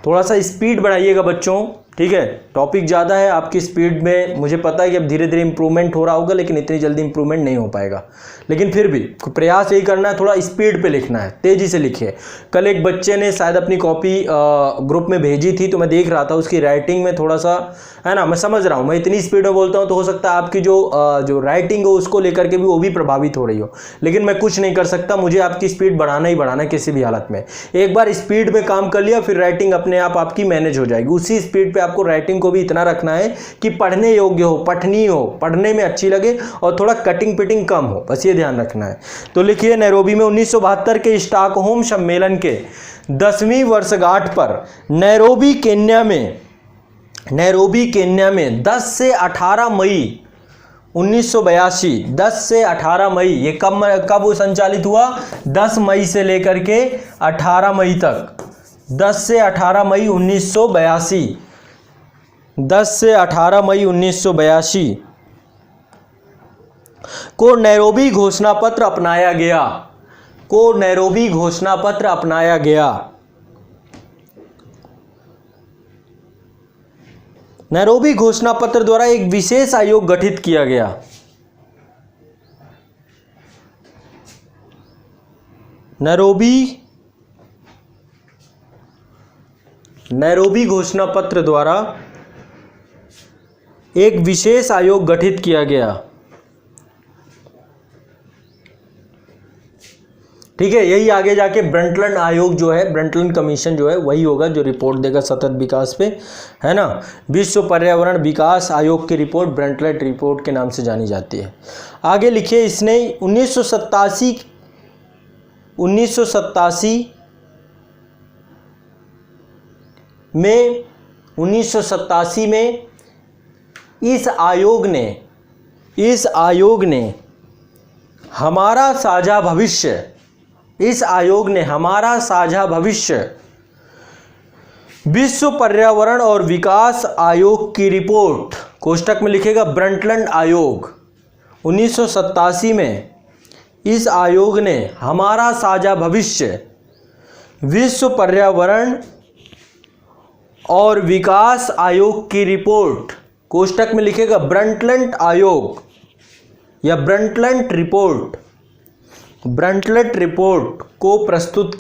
A: थोड़ा सा स्पीड बढ़ाइएगा बच्चों। ठीक है, टॉपिक ज़्यादा है, आपकी स्पीड में मुझे पता है कि अब धीरे धीरे इंप्रूवमेंट हो रहा होगा, लेकिन इतनी जल्दी इंप्रूवमेंट नहीं हो पाएगा, लेकिन फिर भी प्रयास यही करना है, थोड़ा स्पीड पे लिखना है, तेज़ी से लिखिए। कल एक बच्चे ने शायद अपनी कॉपी ग्रुप में भेजी थी, तो मैं देख रहा था उसकी राइटिंग में थोड़ा सा, है ना, मैं समझ रहा हूँ, मैं इतनी स्पीड में बोलता हूँ तो हो सकता है आपकी जो राइटिंग हो उसको लेकर के भी वो भी प्रभावित हो रही हो, लेकिन मैं कुछ नहीं कर सकता, मुझे आपकी स्पीड बढ़ाना ही बढ़ाना है किसी भी हालत में। एक बार स्पीड में काम कर लिया फिर राइटिंग अपने आप आपकी मैनेज हो जाएगी। उसी स्पीड पे आपको राइटिंग को भी इतना रखना है कि पढ़ने योग्य हो, पठनीय हो, पढ़ने में अच्छी लगे और थोड़ा कटिंग पिटिंग कम हो, बस ये ध्यान रखना है। तो लिखिए नैरोबी में 1972 के स्टॉकहोम सम्मेलन के 10वीं वर्षगांठ पर नैरोबी केन्या में 10 से 18 मई 1982, 10 से 18 मई, ये कब संचालित हुआ? 10 मई से लेकर के 18 मई तक, 10 से 18 मई 1982, 10 से 18 मई 1982 को नैरोबी घोषणा पत्र अपनाया गया, को नैरोबी घोषणा पत्र अपनाया गया। नैरोबी घोषणा पत्र द्वारा एक विशेष आयोग गठित किया गया। नैरोबी घोषणा पत्र द्वारा एक विशेष आयोग गठित किया गया। ठीक है, यही आगे जाके ब्रंटलैंड आयोग जो है, ब्रंटलैंड कमीशन जो है वही होगा जो रिपोर्ट देगा सतत विकास पे, है ना। विश्व पर्यावरण विकास आयोग की रिपोर्ट ब्रंटलैंड रिपोर्ट के नाम से जानी जाती है। आगे लिखिए, इसने 1987 में इस आयोग ने हमारा साझा भविष्य विश्व पर्यावरण और विकास आयोग की रिपोर्ट, कोष्टक में लिखेगा ब्रंटलैंड आयोग। 1987 में इस आयोग ने हमारा साझा भविष्य विश्व पर्यावरण और विकास आयोग की रिपोर्ट, कोष्टक में लिखेगा ब्रंटलैंड आयोग या ब्रंटलैंड रिपोर्ट को प्रस्तुत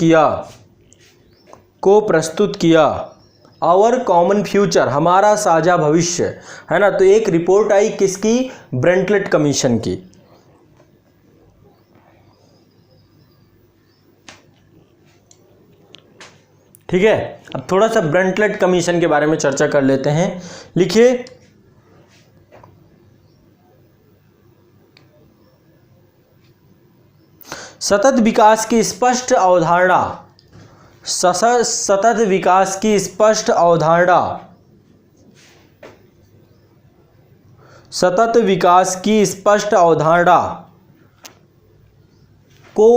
A: किया। आवर कॉमन फ्यूचर, हमारा साझा भविष्य, है ना। तो एक रिपोर्ट आई किसकी? ब्रंटलैंड कमीशन की। ठीक है, अब थोड़ा सा ब्रंटलैंड कमीशन के बारे में चर्चा कर लेते हैं। लिखिए, सतत विकास की स्पष्ट अवधारणा, सतत विकास की स्पष्ट अवधारणा को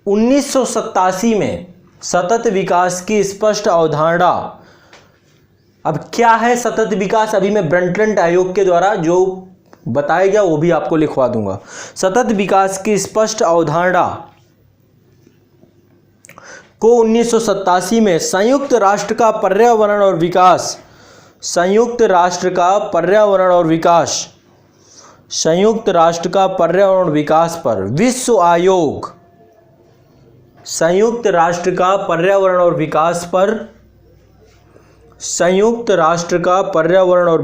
A: 1987 में, सतत विकास की स्पष्ट अवधारणा, अब क्या है सतत विकास, अभी मैं ब्रंटलैंड आयोग के द्वारा जो बताया गया वो भी आपको लिखवा दूंगा। सतत विकास की स्पष्ट अवधारणा को 1987 में संयुक्त राष्ट्र का पर्यावरण और विकास पर विश्व आयोग, संयुक्त राष्ट्र का पर्यावरण और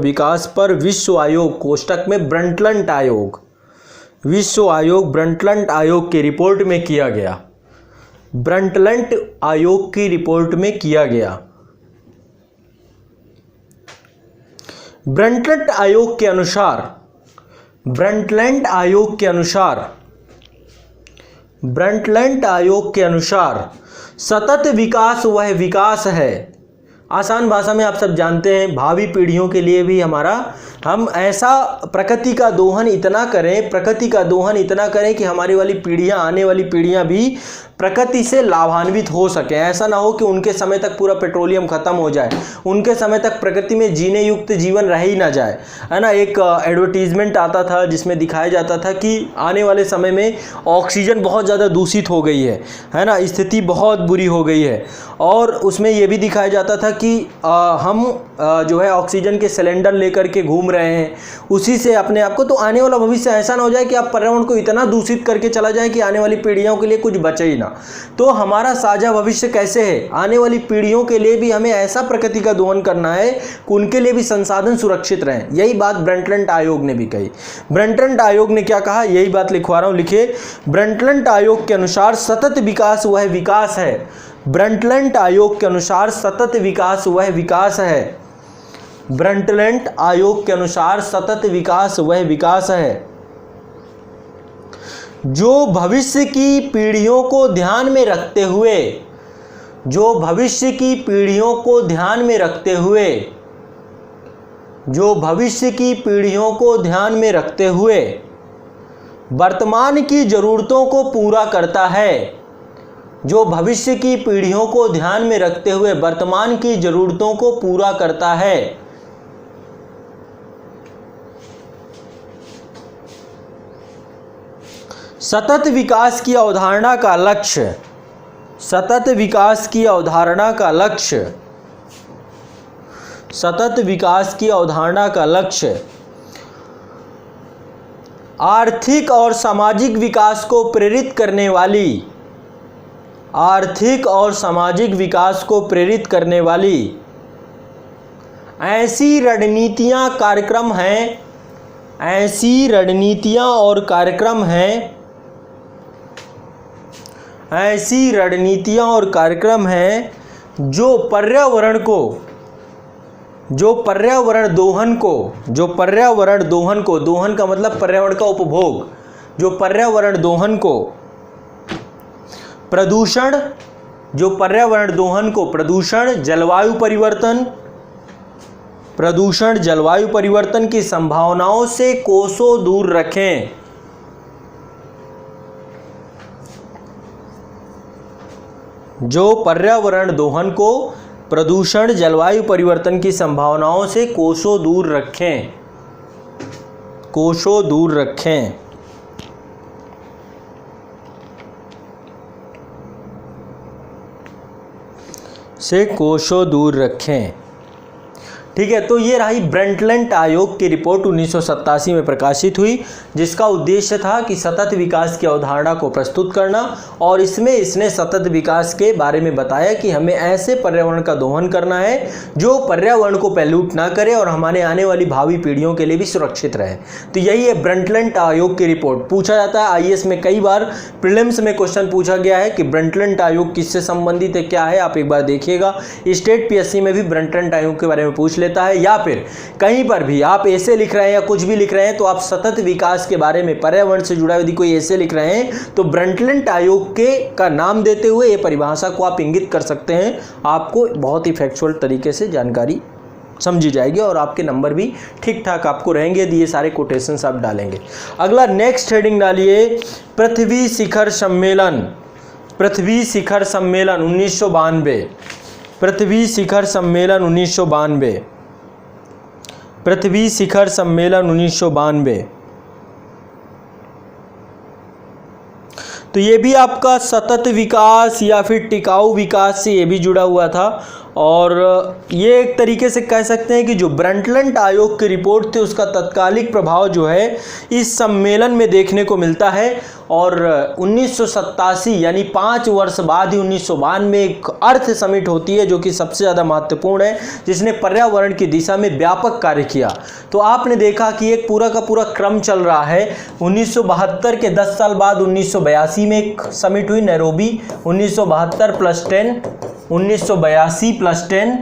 A: विकास पर विश्व आयोग, कोष्टक में ब्रंटलैंड आयोग, विश्व आयोग ब्रंटलैंड आयोग की रिपोर्ट में किया गया। ब्रंटलैंड आयोग की रिपोर्ट में किया गया। ब्रंटलेट आयोग के अनुसार, ब्रंटलेट आयोग के अनुसार, ब्रंटलेट आयोग के अनुसार सतत विकास वह विकास है। आसान भाषा में आप सब जानते हैं, भावी पीढ़ियों के लिए भी हम ऐसा प्रकृति का दोहन इतना करें, प्रकृति का दोहन इतना करें कि हमारी वाली पीढ़ियां, आने वाली पीढ़ियां भी प्रकृति से लाभान्वित हो सकें। ऐसा ना हो कि उनके समय तक पूरा पेट्रोलियम खत्म हो जाए, उनके समय तक प्रकृति में जीने युक्त जीवन रह ही ना जाए, है ना। एक एडवर्टीजमेंट आता था जिसमें दिखाया जाता था कि आने वाले समय में ऑक्सीजन बहुत ज़्यादा दूषित हो गई है ना, स्थिति बहुत बुरी हो गई है। और उसमें यह भी दिखाया जाता था कि हम जो है ऑक्सीजन के सिलेंडर लेकर के घूम रहे हैं, उसी से अपने आप को, तो आने वाला भविष्य ऐसा ना हो जाए कि आप पर्यावरण को इतना दूषित करके चला जाए कि आने वाली पीढ़ियों के लिए कुछ बचे ही ना। तो हमारा साझा भविष्य कैसे है, आने वाली पीढ़ियों के लिए भी हमें ऐसा प्रकृति का दोहन करना है कि उनके लिए भी संसाधन सुरक्षित रहें। यही बात ब्रंटलेट आयोग ने भी कही। ब्रंटलेट आयोग ने क्या कहा, यही बात लिखवा रहा हूं, लिखिए। ब्रंटलेट आयोग के अनुसार सतत विकास वह विकास है। ब्रंटलेट आयोग के अनुसार सतत विकास वह विकास है। ब्रंटलेट आयोग के अनुसार सतत विकास वह विकास है जो भविष्य की पीढ़ियों को ध्यान में रखते हुए, जो भविष्य की पीढ़ियों को ध्यान में रखते हुए, जो भविष्य की पीढ़ियों को ध्यान में रखते हुए वर्तमान की जरूरतों को पूरा करता है। जो भविष्य की पीढ़ियों को ध्यान में रखते हुए वर्तमान की जरूरतों को पूरा करता है। सतत विकास की अवधारणा का लक्ष्य, सतत विकास की अवधारणा का लक्ष्य, सतत विकास की अवधारणा का लक्ष्य आर्थिक और सामाजिक विकास को प्रेरित करने वाली, आर्थिक और सामाजिक विकास को प्रेरित करने वाली ऐसी रणनीतियां कार्यक्रम हैं, ऐसी रणनीतियां और कार्यक्रम हैं, ऐसी रणनीतियां और कार्यक्रम हैं जो पर्यावरण को, जो पर्यावरण दोहन को, जो पर्यावरण दोहन को, दोहन का मतलब पर्यावरण का उपभोग, जो पर्यावरण दोहन को, प्रदूषण, जो पर्यावरण दोहन को प्रदूषण, जलवायु परिवर्तन, प्रदूषण, जलवायु परिवर्तन की संभावनाओं से कोसों दूर रखें। जो पर्यावरण दोहन को प्रदूषण, जलवायु परिवर्तन की संभावनाओं से कोसों दूर रखें, कोसों दूर रखें। से कोसों दूर रखें। ठीक है, तो ये रही ब्रंटलेट आयोग की रिपोर्ट 1987 में प्रकाशित हुई, जिसका उद्देश्य था कि सतत विकास की अवधारणा को प्रस्तुत करना, और इसमें इसने सतत विकास के बारे में बताया कि हमें ऐसे पर्यावरण का दोहन करना है जो पर्यावरण को पैल्यूट ना करे और हमारे आने वाली भावी पीढ़ियों के लिए भी सुरक्षित रहे। तो यही है ब्रंटलेट आयोग की रिपोर्ट। पूछा जाता है आईएएस में, कई बार प्रीलिम्स में क्वेश्चन पूछा गया है कि ब्रंटलेट आयोग किससे संबंधित है, क्या है, आप एक बार देखिएगा। स्टेट पीएससी में भी ब्रंटलेट आयोग के बारे में पूछ लेता है, या फिर कहीं पर भी आप ऐसे लिख रहे हैं या कुछ भी लिख रहे हैं तो आप सतत विकास के बारे में, पर्यावरण से जुड़ा यदि कोई ऐसे लिख रहे हैं तो ब्रंटलेट आयोग के का नाम देते हुए ये परिभाषा को आप इंगित कर सकते हैं। आपको बहुत ही फैक्चुअल तरीके से जानकारी समझी जाएगी और आपके नंबर भी ठीक ठाक आपको रहेंगे यदि ये सारे कोटेशंस आप डालेंगे। अगला नेक्स्ट हेडिंग डालिए, पृथ्वी शिखर सम्मेलन। पृथ्वी शिखर सम्मेलन 1992, पृथ्वी शिखर सम्मेलन 1992, पृथ्वी शिखर सम्मेलन 1992। तो ये भी आपका सतत विकास या फिर टिकाऊ विकास से ये भी जुड़ा हुआ था, और ये एक तरीके से कह सकते हैं कि जो ब्रंटलेट आयोग की रिपोर्ट थी उसका तत्कालिक प्रभाव जो है इस सम्मेलन में देखने को मिलता है। और 1987 यानी 5 वर्ष बाद ही 1992 में एक अर्थ समिट होती है जो कि सबसे ज़्यादा महत्वपूर्ण है, जिसने पर्यावरण की दिशा में व्यापक कार्य किया। तो आपने देखा कि एक पूरा का पूरा क्रम चल रहा है। 1972 के 10 साल बाद 1982 में एक समिट हुई नैरोबी, 1972 + 10, 1982 + 10,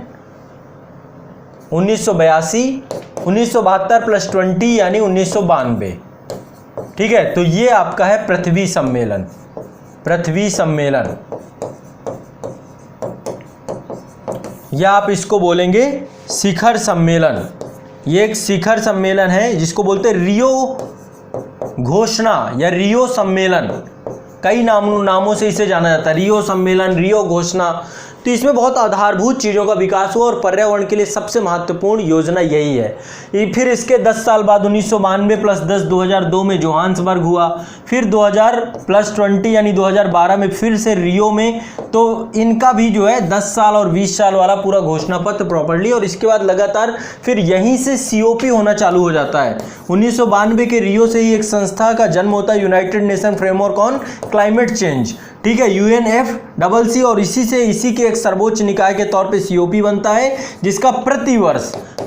A: 1982 1972 प्लस 20 यानी 1992। ठीक है, तो ये आपका है पृथ्वी सम्मेलन। पृथ्वी सम्मेलन, या आप इसको बोलेंगे शिखर सम्मेलन। ये एक शिखर सम्मेलन है जिसको बोलते हैं रियो घोषणा या रियो सम्मेलन। कई नामों से इसे जाना जाता है, रियो सम्मेलन, रियो घोषणा। तो इसमें बहुत आधारभूत चीज़ों का विकास हुआ और पर्यावरण के लिए सबसे महत्वपूर्ण योजना यही है। फिर इसके 10 साल बाद 1992 प्लस 10 2002 में जोहान्सबर्ग हुआ। फिर 2000 प्लस 20 यानी 2012 में फिर से रियो में। तो इनका भी जो है 10 साल और 20 साल वाला पूरा घोषणा पत्र प्रॉपर्ली, और इसके बाद लगातार फिर यहीं से COP होना चालू हो जाता है। 1992 के रियो से ही एक संस्था का जन्म होता है, United nation framework on climate change. ठीक है, UNFCCC, और इसी के एक सर्वोच्च निकाय के तौर पे COP बनता है, जिसका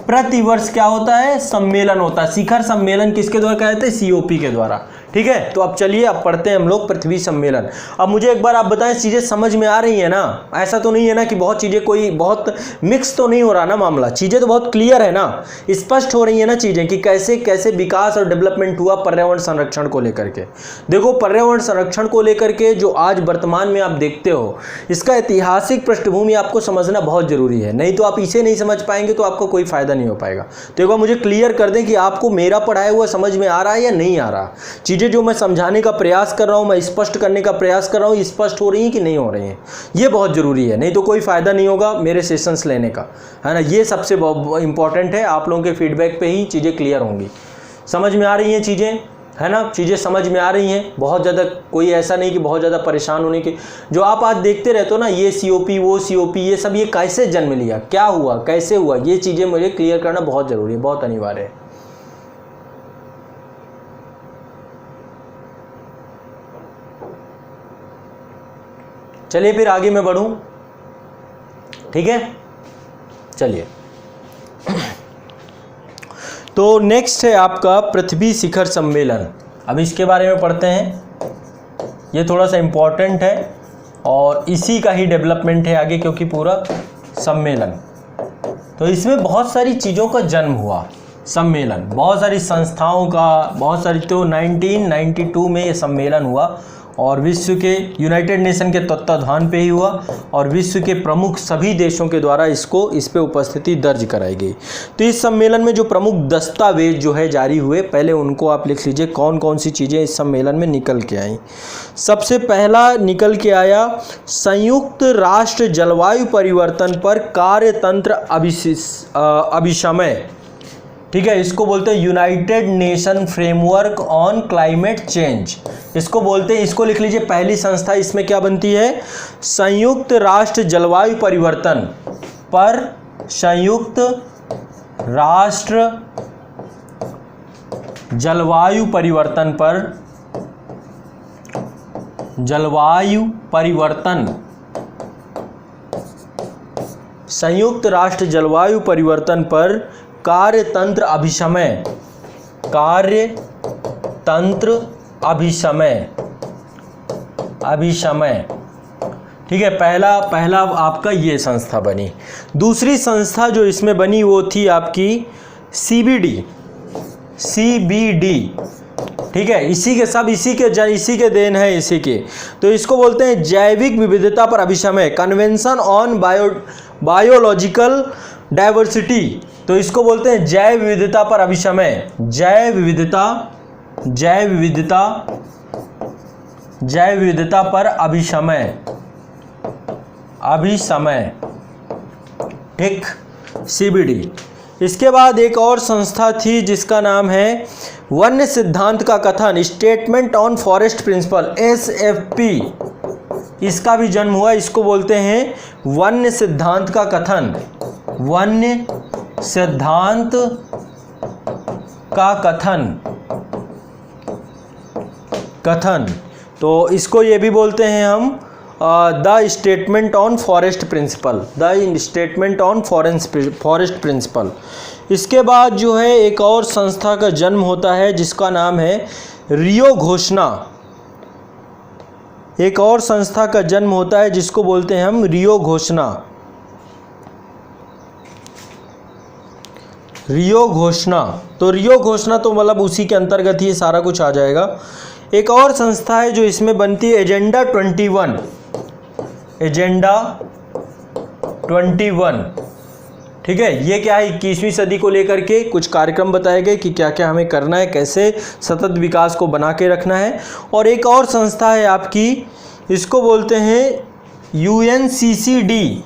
A: प्रतिवर्ष क्या होता है, सम्मेलन होता है। शिखर सम्मेलन किसके द्वारा कहते हैं, COP के द्वारा। ठीक है, तो अब चलिए अब पढ़ते हैं हम लोग पृथ्वी सम्मेलन। अब मुझे एक बार आप बताएं, चीज़ें समझ में आ रही है ना? ऐसा तो नहीं है ना कि बहुत चीज़ें कोई बहुत मिक्स तो नहीं हो रहा ना मामला? चीज़ें तो बहुत क्लियर है ना, स्पष्ट हो रही है ना चीज़ें कि कैसे कैसे विकास और डेवलपमेंट हुआ पर्यावरण संरक्षण को लेकर के। देखो, पर्यावरण संरक्षण को लेकर के जो आज वर्तमान में आप देखते हो, इसका ऐतिहासिक पृष्ठभूमि आपको समझना बहुत जरूरी है। नहीं तो आप इसे नहीं समझ पाएंगे तो आपको कोई फायदा नहीं हो पाएगा। तो एक बार मुझे क्लियर कर दें कि आपको मेरा पढ़ाया हुआ समझ में आ रहा है या नहीं आ रहा। चीज़ें जो मैं समझाने का प्रयास कर रहा हूं, मैं स्पष्ट करने का प्रयास कर रहा हूं, स्पष्ट हो रही हैं कि नहीं हो रही हैं, ये बहुत जरूरी है। नहीं तो कोई फायदा नहीं होगा मेरे सेशंस लेने का, है ना। ये सबसे इंपॉर्टेंट है, आप लोगों के फीडबैक पे ही चीज़ें क्लियर होंगी। समझ में आ रही हैं चीज़ें, है ना? चीज़ें समझ में आ रही हैं, बहुत ज़्यादा कोई ऐसा नहीं कि बहुत ज़्यादा परेशान होने की। जो आप आज देखते रहते हो ना, ये COP वो COP, ये सब ये कैसे जन्म लिया, क्या हुआ, कैसे हुआ, ये चीज़ें मुझे क्लियर करना बहुत ज़रूरी है, बहुत अनिवार्य है। चलिए फिर आगे मैं बढ़ूं। ठीक है, चलिए। तो नेक्स्ट है आपका पृथ्वी शिखर सम्मेलन। अब इसके बारे में पढ़ते हैं। ये थोड़ा सा इम्पोर्टेंट है और इसी का ही डेवलपमेंट है आगे, क्योंकि पूरा सम्मेलन, तो इसमें बहुत सारी चीज़ों का जन्म हुआ। सम्मेलन बहुत सारी संस्थाओं का, बहुत सारी, तो 1992 में ये सम्मेलन हुआ और विश्व के यूनाइटेड नेशन के तत्वाधान पे ही हुआ और विश्व के प्रमुख सभी देशों के द्वारा इस पे उपस्थिति दर्ज कराई गई। तो इस सम्मेलन में जो प्रमुख दस्तावेज जो है जारी हुए, पहले उनको आप लिख लीजिए कौन कौन सी चीज़ें इस सम्मेलन में निकल के आई। सबसे पहला निकल के आया संयुक्त राष्ट्र जलवायु परिवर्तन पर कार्यतंत्र अभिशमय। ठीक है, इसको बोलते हैं United nation framework on climate change, इसको बोलते हैं। इसको लिख लीजिए, पहली संस्था इसमें क्या बनती है, संयुक्त राष्ट्र जलवायु परिवर्तन पर, संयुक्त राष्ट्र जलवायु परिवर्तन पर, जलवायु परिवर्तन, संयुक्त राष्ट्र जलवायु परिवर्तन पर कार्यतंत्र अभिशमय, कार्यतंत्र अभिशमय। ठीक है, पहला आपका ये संस्था बनी। दूसरी संस्था जो इसमें बनी वो थी आपकी CBD। ठीक है, इसी के देन है इसी के। तो इसको बोलते हैं जैविक विविधता पर अभिशमय, कन्वेंशन ऑन बायोलॉजिकल डाइवर्सिटी। तो इसको बोलते हैं जैव विविधता पर अभिशमय, जैव विविधता पर अभिशमय। ठीक, CBD। इसके बाद एक और संस्था थी जिसका नाम है वन्य सिद्धांत का कथन, statement on forest principle, SFP। इसका भी जन्म हुआ। इसको बोलते हैं वन्य सिद्धांत का कथन, वन्य सिद्धांत का कथन। तो इसको ये भी बोलते हैं हम the statement on forest principle, the statement on forest principle. इसके बाद जो है एक और संस्था का जन्म होता है जिसका नाम है रियो घोषणा। एक और संस्था का जन्म होता है जिसको बोलते हैं हम रियो घोषणा। रियो घोषणा, तो रियो घोषणा तो मतलब उसी के अंतर्गत ही सारा कुछ आ जाएगा। एक और संस्था है जो इसमें बनती है, एजेंडा 21, एजेंडा 21, ठीक है। ये क्या है, 21वीं सदी को लेकर के कुछ कार्यक्रम बताए गए कि क्या क्या हमें करना है, कैसे सतत विकास को बना के रखना है। और एक और संस्था है आपकी, इसको बोलते हैं यूएनसीसीडी,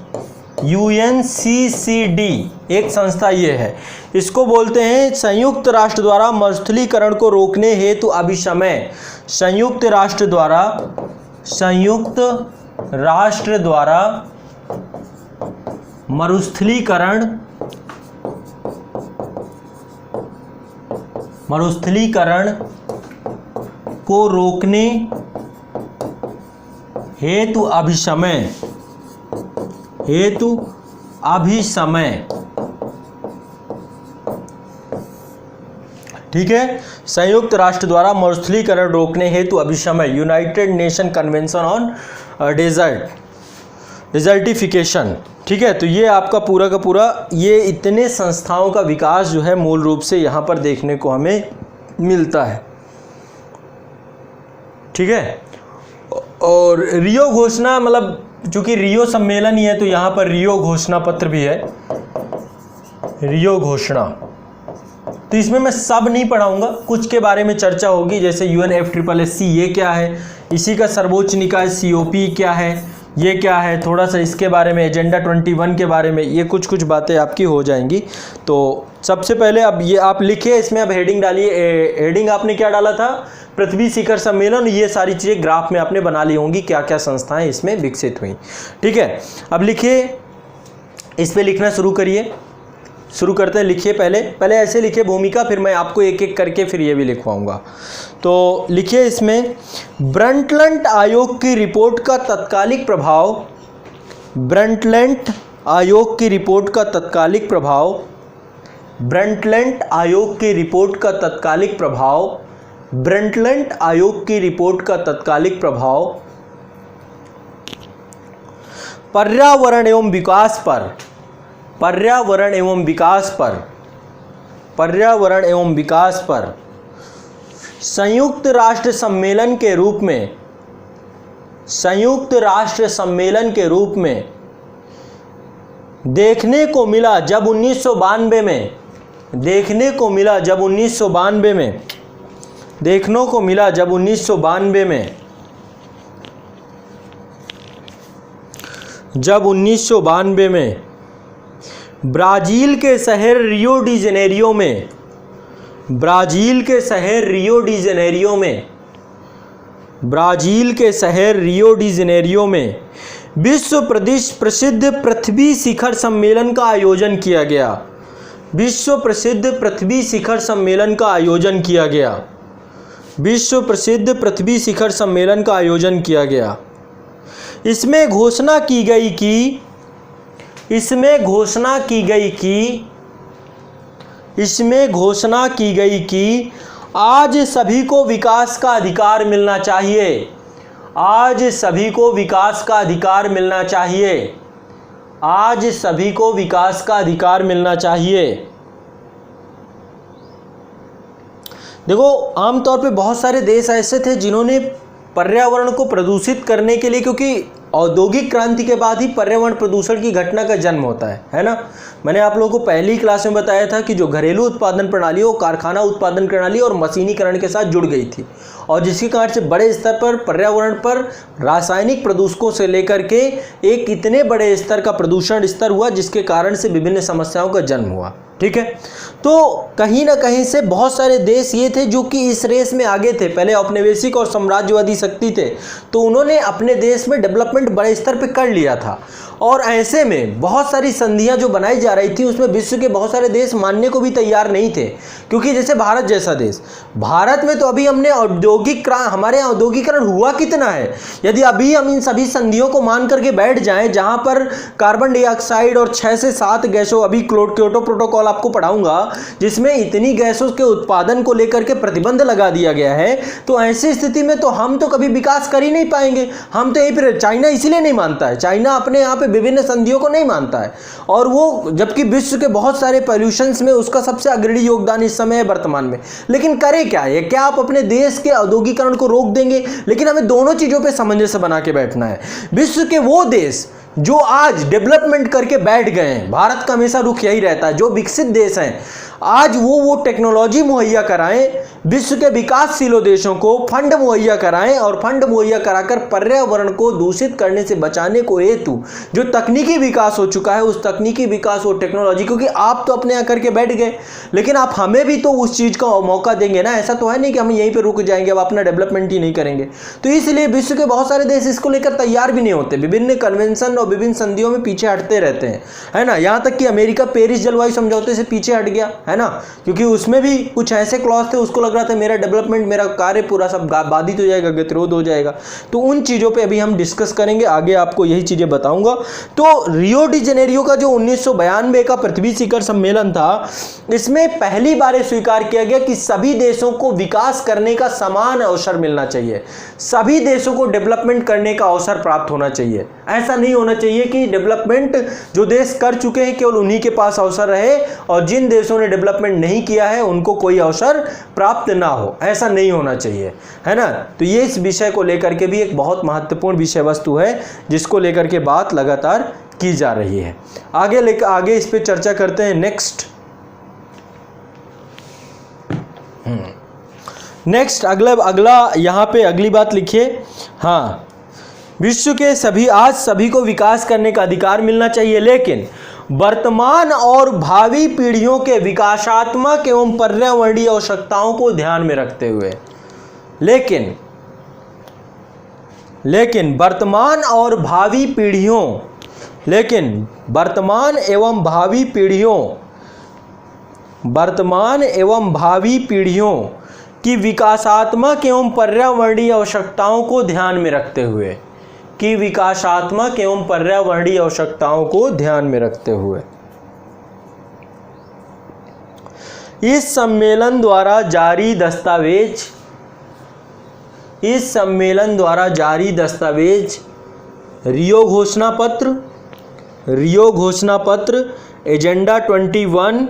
A: यूएनसीसीडी एक संस्था ये है, इसको बोलते हैं संयुक्त राष्ट्र द्वारा मरुस्थलीकरण को रोकने हेतु अभिसमय, संयुक्त राष्ट्र द्वारा मरुस्थलीकरण को रोकने हेतु अभिसमय, ठीक है। संयुक्त राष्ट्र द्वारा मरुस्थलीकरण रोकने हेतु अभिसमय, United Nation Convention on desertification, ठीक है। तो ये आपका पूरा का पूरा, ये इतने संस्थाओं का विकास जो है मूल रूप से यहाँ पर देखने को हमें मिलता है, ठीक है। और रियो घोषणा मतलब चूंकि रियो सम्मेलन ही है तो यहाँ पर रियो घोषणा पत्र भी है, रियो घोषणा। तो इसमें मैं सब नहीं पढ़ाऊंगा, कुछ के बारे में चर्चा होगी, जैसे UNFSSC ये क्या है, इसी का सर्वोच्च निकाय COP क्या है, ये क्या है, थोड़ा सा इसके बारे में, एजेंडा 21 के बारे में, ये कुछ बातें आपकी हो जाएंगी। तो सबसे पहले अब ये आप लिखिए, इसमें अब हेडिंग डालिए। हेडिंग आपने क्या डाला था, पृथ्वी शिखर सम्मेलन, ये सारी चीज़ें ग्राफ में आपने बना ली होंगी, क्या क्या संस्थाएं इसमें विकसित हुई, ठीक है। अब लिखिए, इस पे लिखना शुरू करिए, शुरू करते हैं। लिखिए, पहले ऐसे लिखिए भूमिका, फिर मैं आपको एक एक करके फिर ये भी लिखवाऊंगा। तो लिखिए इसमें, ब्रंटलैंड आयोग की रिपोर्ट का तत्कालिक प्रभाव, ब्रंटलैंड आयोग की रिपोर्ट का तत्कालिक प्रभाव, ब्रंटलैंड आयोग की रिपोर्ट का तत्कालिक प्रभाव, ब्रंटलैंड आयोग की रिपोर्ट का तत्कालिक प्रभाव पर्यावरण एवं विकास पर, पर्यावरण एवं विकास पर, पर्यावरण एवं विकास पर संयुक्त राष्ट्र सम्मेलन के रूप में, संयुक्त राष्ट्र सम्मेलन के रूप में देखने को मिला जब 1992 में, देखने को मिला जब 1992 में, देखने को मिला जब 1992 में, जब 1992 में ब्राज़ील के शहर रियो डी जेनेरियो में, ब्राज़ील के शहर रियो डी जेनेरियो में, ब्राज़ील के शहर रियो डी जेनेरियो में विश्व प्रसिद्ध पृथ्वी शिखर सम्मेलन का आयोजन किया गया, विश्व प्रसिद्ध पृथ्वी शिखर सम्मेलन का आयोजन किया गया, विश्व प्रसिद्ध पृथ्वी शिखर सम्मेलन का आयोजन किया गया। इसमें घोषणा की गई कि, इसमें घोषणा की गई कि, इसमें घोषणा की गई कि आज सभी को विकास का अधिकार मिलना चाहिए, आज सभी को विकास का अधिकार मिलना चाहिए, आज सभी को विकास का अधिकार मिलना चाहिए। देखो, आमतौर पे बहुत सारे देश ऐसे थे जिन्होंने पर्यावरण को प्रदूषित करने के लिए, क्योंकि औद्योगिक क्रांति के बाद ही पर्यावरण प्रदूषण की घटना का जन्म होता है ना। मैंने आप लोगों को पहली क्लास में बताया था कि जो घरेलू उत्पादन प्रणाली वो कारखाना उत्पादन प्रणाली और मशीनीकरण के साथ जुड़ गई थी, और जिसके कारण से बड़े स्तर पर पर्यावरण पर रासायनिक प्रदूषकों से लेकर के एक इतने बड़े स्तर का प्रदूषण स्तर हुआ, जिसके कारण से विभिन्न समस्याओं का जन्म हुआ, ठीक है। तो कहीं ना कहीं से बहुत सारे देश ये थे जो कि इस रेस में आगे थे, पहले औपनिवेशिक और साम्राज्यवादी शक्ति थे, तो उन्होंने अपने देश में डेवलपमेंट बड़े स्तर पे कर लिया था। और ऐसे में बहुत सारी संधियां जो बनाई जा रही थी उसमें विश्व के बहुत सारे देश मानने को भी तैयार नहीं थे, क्योंकि जैसे भारत जैसा देश, भारत में तो अभी हमने औद्योगिक हमारे यहाँ औद्योगिकरण हुआ कितना है? यदि अभी हम इन सभी संधियों को मान करके बैठ जाएं, जहां पर कार्बन डाइऑक्साइड और 6 से 7 गैसों, अभी क्योटो प्रोटोकॉल आपको पढ़ाऊंगा जिसमें इतनी गैसों के उत्पादन को लेकर के प्रतिबंध लगा दिया गया है, तो ऐसी स्थिति में तो हम तो कभी विकास कर ही नहीं पाएंगे। हम तो यही पर, चाइना इसीलिए नहीं मानता है, चाइना अपने यहाँ पे विभिन्न संधियों को नहीं मानता है, और वो जबकि विश्व के बहुत सारे पॉल्यूशंस में उसका सबसे अग्रणी योगदान इस समय है वर्तमान में। लेकिन करे क्या है? क्या आप अपने देश के औद्योगिकरण को रोक देंगे? लेकिन हमें दोनों चीजों पे सामंजस्य बना के बैठना है। विश्व के वो देश जो आज डेवलपमेंट करके बैठ गए हैं, भारत का हमेशा रुख यही रहता है, जो विकसित देश हैं, आज वो टेक्नोलॉजी मुहैया कराएं, विश्व के विकासशील देशों को फंड मुहैया कराएं, और फंड मुहैया कराकर पर्यावरण को दूषित करने से बचाने को हेतु जो तकनीकी विकास हो चुका है, उस तकनीकी विकास और टेक्नोलॉजी, क्योंकि आप तो अपने यहाँ करके बैठ गए, लेकिन आप हमें भी तो उस चीज़ का मौका देंगे ना। ऐसा तो है नहीं कि हम यहीं पर रुक जाएंगे, अब अपना डेवलपमेंट ही नहीं करेंगे। तो इसलिए विश्व के बहुत सारे देश इसको लेकर तैयार भी नहीं होते, विभिन्न कन्वेंशन और विभिन्न संधियों में पीछे हटते रहते हैं, है ना। यहाँ तक कि अमेरिका पेरिस जलवायु समझौते से पीछे हट गया, है ना, क्योंकि उसमें भी कुछ ऐसे क्लॉज थे, उसको लग रहा था मेरा डेवलपमेंट, मेरा कार्य पूरा सब बाधित हो जाएगा, गतिरोध हो जाएगा। तो उन चीज़ों पे अभी हम डिस्कस करेंगे, आगे आपको यही चीज़ें बताऊंगा। तो रियो डी जेनेरियो का जो 1992 का पृथ्वी शिखर सम्मेलन था, इसमें पहली बार स्वीकार किया गया कि सभी देशों को विकास करने का समान अवसर मिलना चाहिए, सभी देशों को डेवलपमेंट करने का अवसर प्राप्त होना चाहिए। ऐसा नहीं होना चाहिए कि डेवलपमेंट जो देश कर चुके हैं केवल उन्हीं के पास अवसर रहे, और जिन देशों ने डेवलपमेंट नहीं किया है उनको कोई अवसर प्राप्त ना हो, ऐसा नहीं होना चाहिए, है ना। तो ये इस विषय को लेकर के भी एक बहुत महत्वपूर्ण विषय वस्तु है, जिसको लेकर के बात लगातार की जा रही है। आगे इस पे चर्चा करते हैं। नेक्स्ट अगला यहाँ पे अगली बात लिखिए। हाँ, विश्व के सभी को विकास करने का अधिकार मिलना चाहिए, लेकिन वर्तमान और भावी पीढ़ियों के विकासात्मक एवं पर्यावरणीय आवश्यकताओं को ध्यान में रखते हुए, लेकिन वर्तमान एवं भावी पीढ़ियों की विकासात्मक एवं पर्यावरणीय आवश्यकताओं को ध्यान में रखते हुए इस सम्मेलन द्वारा जारी दस्तावेज रियो घोषणा पत्र एजेंडा 21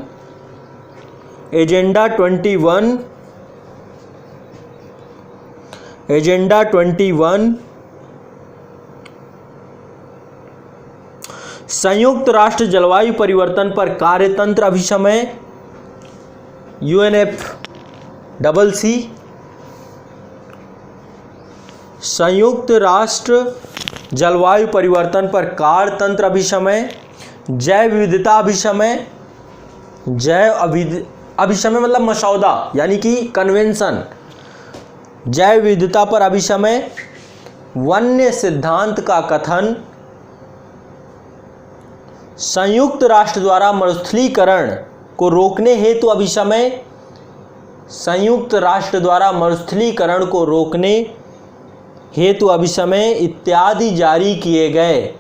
A: संयुक्त राष्ट्र जलवायु परिवर्तन पर कार्यतंत्र अभिसमय UNFCCC, संयुक्त राष्ट्र जलवायु परिवर्तन पर कार्यतंत्र अभिसमय, जैव विविधता अभिसमय मतलब मसौदा यानी कि कन्वेंशन, जैव विविधता पर अभिसमय, वन्य सिद्धांत का कथन, संयुक्त राष्ट्र द्वारा मरुस्थलीकरण को रोकने हेतु अभिसमय, संयुक्त राष्ट्र द्वारा मरुस्थलीकरण को रोकने हेतु अभिसमय इत्यादि जारी किए गए।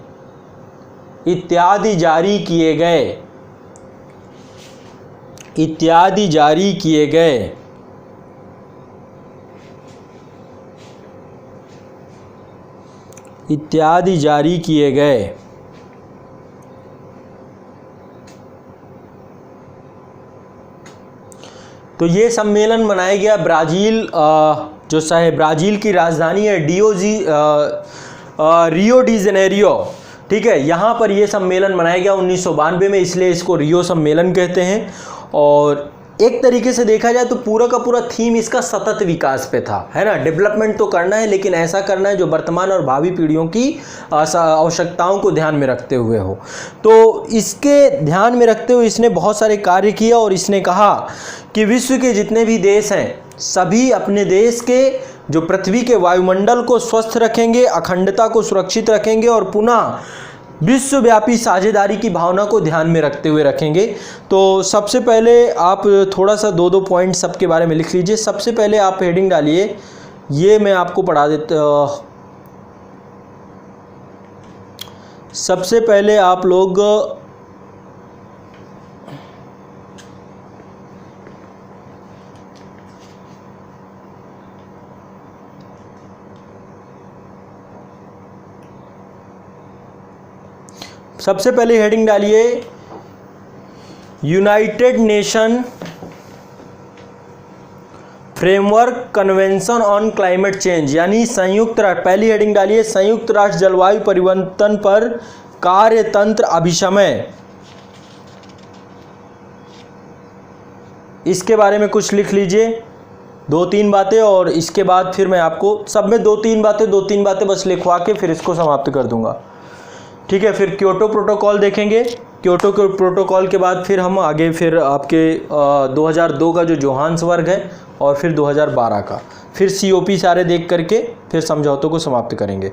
A: तो ये सम्मेलन मनाया गया ब्राज़ील, ब्राज़ील की राजधानी है रियो डी जेनेरियो, ठीक है। यहाँ पर ये सम्मेलन मनाया गया 1992 में, इसलिए इसको रियो सम्मेलन कहते हैं। और एक तरीके से देखा जाए तो पूरा का पूरा थीम इसका सतत विकास पे था, है ना। डेवलपमेंट तो करना है, लेकिन ऐसा करना है जो वर्तमान और भावी पीढ़ियों की आवश्यकताओं को ध्यान में रखते हुए हो। तो इसके ध्यान में रखते हुए इसने बहुत सारे कार्य किया, और इसने कहा कि विश्व के जितने भी देश हैं सभी अपने देश के जो पृथ्वी के वायुमंडल को स्वस्थ रखेंगे, अखंडता को सुरक्षित रखेंगे, और पुनः विश्वव्यापी साझेदारी की भावना को ध्यान में रखते हुए रखेंगे। तो सबसे पहले आप थोड़ा सा 2-2 पॉइंट सबके बारे में लिख लीजिए। सबसे पहले आप हेडिंग डालिए ये मैं आपको पढ़ा देता। सबसे पहले आप लोग सबसे पहले हेडिंग डालिए United nation framework convention on climate change, यानी संयुक्त राष्ट्र। पहली हेडिंग डालिए संयुक्त राष्ट्र जलवायु परिवर्तन पर कार्यतंत्र अभिसमय। इसके बारे में कुछ लिख लीजिए, 2-3 बातें, और इसके बाद फिर मैं आपको सब में 2-3 बातें बस लिखवा के फिर इसको समाप्त कर दूंगा। ठीक है, फिर क्योटो प्रोटोकॉल देखेंगे। क्योटो के प्रोटोकॉल के बाद फिर हम आगे फिर आपके 2002 का जो जोहान्सबर्ग है और फिर 2012 का, फिर COP सारे देख करके फिर समझौतों को समाप्त करेंगे।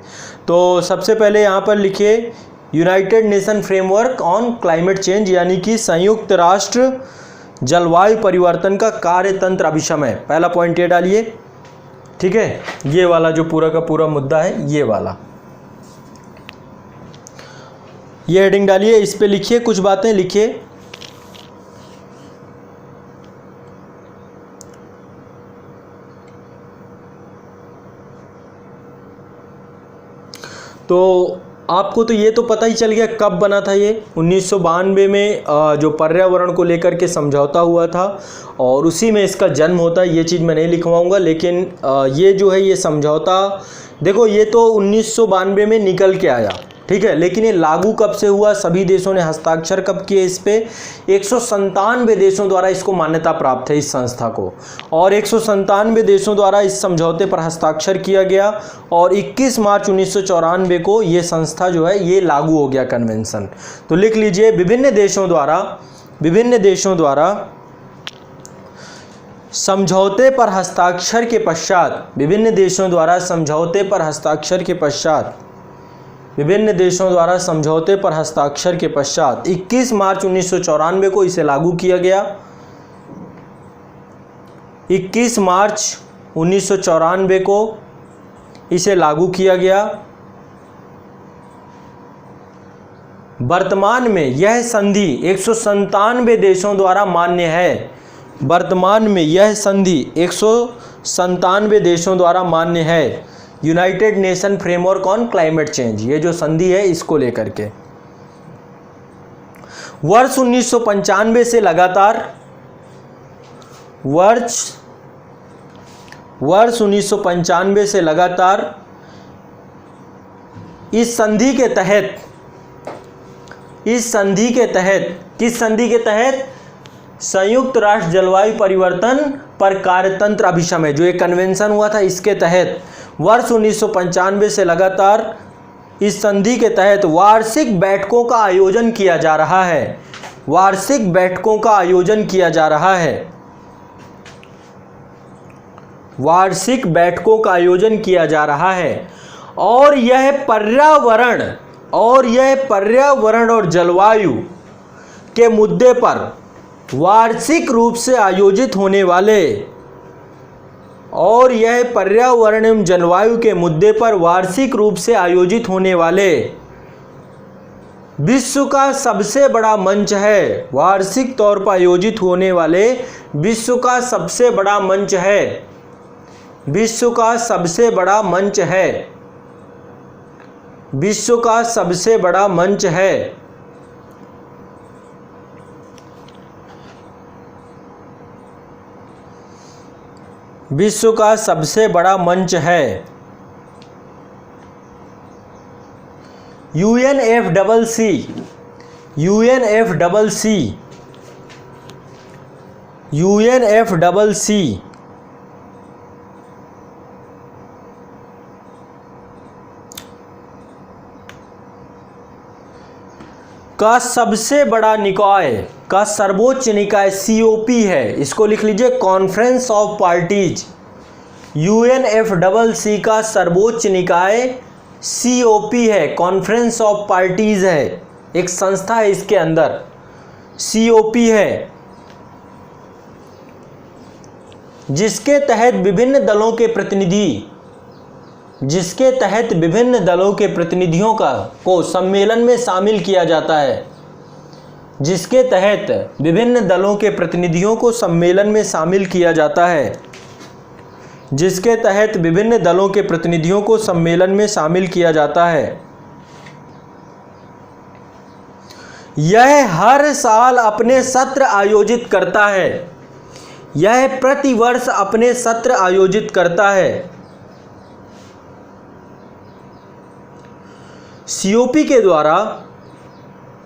A: तो सबसे पहले यहाँ पर लिखिए United nation framework on climate change, यानी कि संयुक्त राष्ट्र जलवायु परिवर्तन का कार्यतंत्र अभिसमय। पहला पॉइंट ये डालिए। ठीक है, ये वाला जो पूरा का पूरा मुद्दा है, ये वाला, ये हेडिंग डालिए, इस पे लिखिए, कुछ बातें लिखिए। तो आपको तो ये तो पता ही चल गया कब बना था ये, 1992 में जो पर्यावरण को लेकर के समझौता हुआ था और उसी में इसका जन्म होता है। ये चीज़ मैं नहीं लिखवाऊंगा, लेकिन ये जो है ये समझौता, देखो ये तो 1992 में निकल के आया, ठीक है, लेकिन ये लागू कब से हुआ, सभी देशों ने हस्ताक्षर कब किए इस पे, 197 देशों द्वारा इसको मान्यता प्राप्त है इस संस्था को, और 197 देशों द्वारा इस समझौते पर हस्ताक्षर किया गया और 21 मार्च 1994 को ये संस्था जो है ये लागू हो गया कन्वेंशन। तो लिख लीजिए विभिन्न देशों द्वारा समझौते पर हस्ताक्षर के पश्चात, विभिन्न देशों द्वारा समझौते पर हस्ताक्षर के पश्चात, विभिन्न देशों द्वारा समझौते पर हस्ताक्षर के पश्चात 21 मार्च 1994 को इसे लागू किया गया। 21 मार्च 1994 को इसे लागू किया गया। वर्तमान में यह संधि 197 देशों द्वारा मान्य है। वर्तमान में यह संधि 197 देशों द्वारा मान्य है, United nation framework on climate change, ये जो संधि है इसको लेकर के। वर्ष 1995 से लगातार, वर्ष 1995 से लगातार इस संधि के तहत, किस संधि के तहत, संयुक्त राष्ट्र जलवायु परिवर्तन पर कार्यतंत्र अभिसमय, जो एक कन्वेंशन हुआ था इसके तहत वर्ष 1995 से लगातार इस संधि के तहत वार्षिक बैठकों का आयोजन किया जा रहा है। वार्षिक बैठकों का आयोजन किया जा रहा है। वार्षिक बैठकों का आयोजन किया जा रहा है और यह पर्यावरण और जलवायु के मुद्दे पर वार्षिक रूप से आयोजित होने वाले, और यह पर्यावरण एवं जलवायु के मुद्दे पर वार्षिक रूप से आयोजित होने वाले विश्व का सबसे बड़ा मंच है। वार्षिक तौर पर आयोजित होने वाले विश्व का सबसे बड़ा मंच है। विश्व का सबसे बड़ा मंच है। विश्व का सबसे बड़ा मंच है। विश्व का सबसे बड़ा मंच है। UNFCCC का सबसे बड़ा निकाय, का सर्वोच्च निकाय COP है। इसको लिख लीजिए, कॉन्फ्रेंस ऑफ पार्टीज। UNFCCC का सर्वोच्च निकाय COP है, कॉन्फ्रेंस ऑफ पार्टीज है, एक संस्था है इसके अंदर, COP है। जिसके तहत विभिन्न दलों के प्रतिनिधियों को सम्मेलन में शामिल किया जाता है। जिसके तहत विभिन्न दलों के प्रतिनिधियों को सम्मेलन में शामिल किया जाता है। जिसके तहत विभिन्न दलों के प्रतिनिधियों को सम्मेलन में शामिल किया जाता है। यह हर साल अपने सत्र आयोजित करता है। यह प्रतिवर्ष अपने सत्र आयोजित करता है। सीओपी के द्वारा,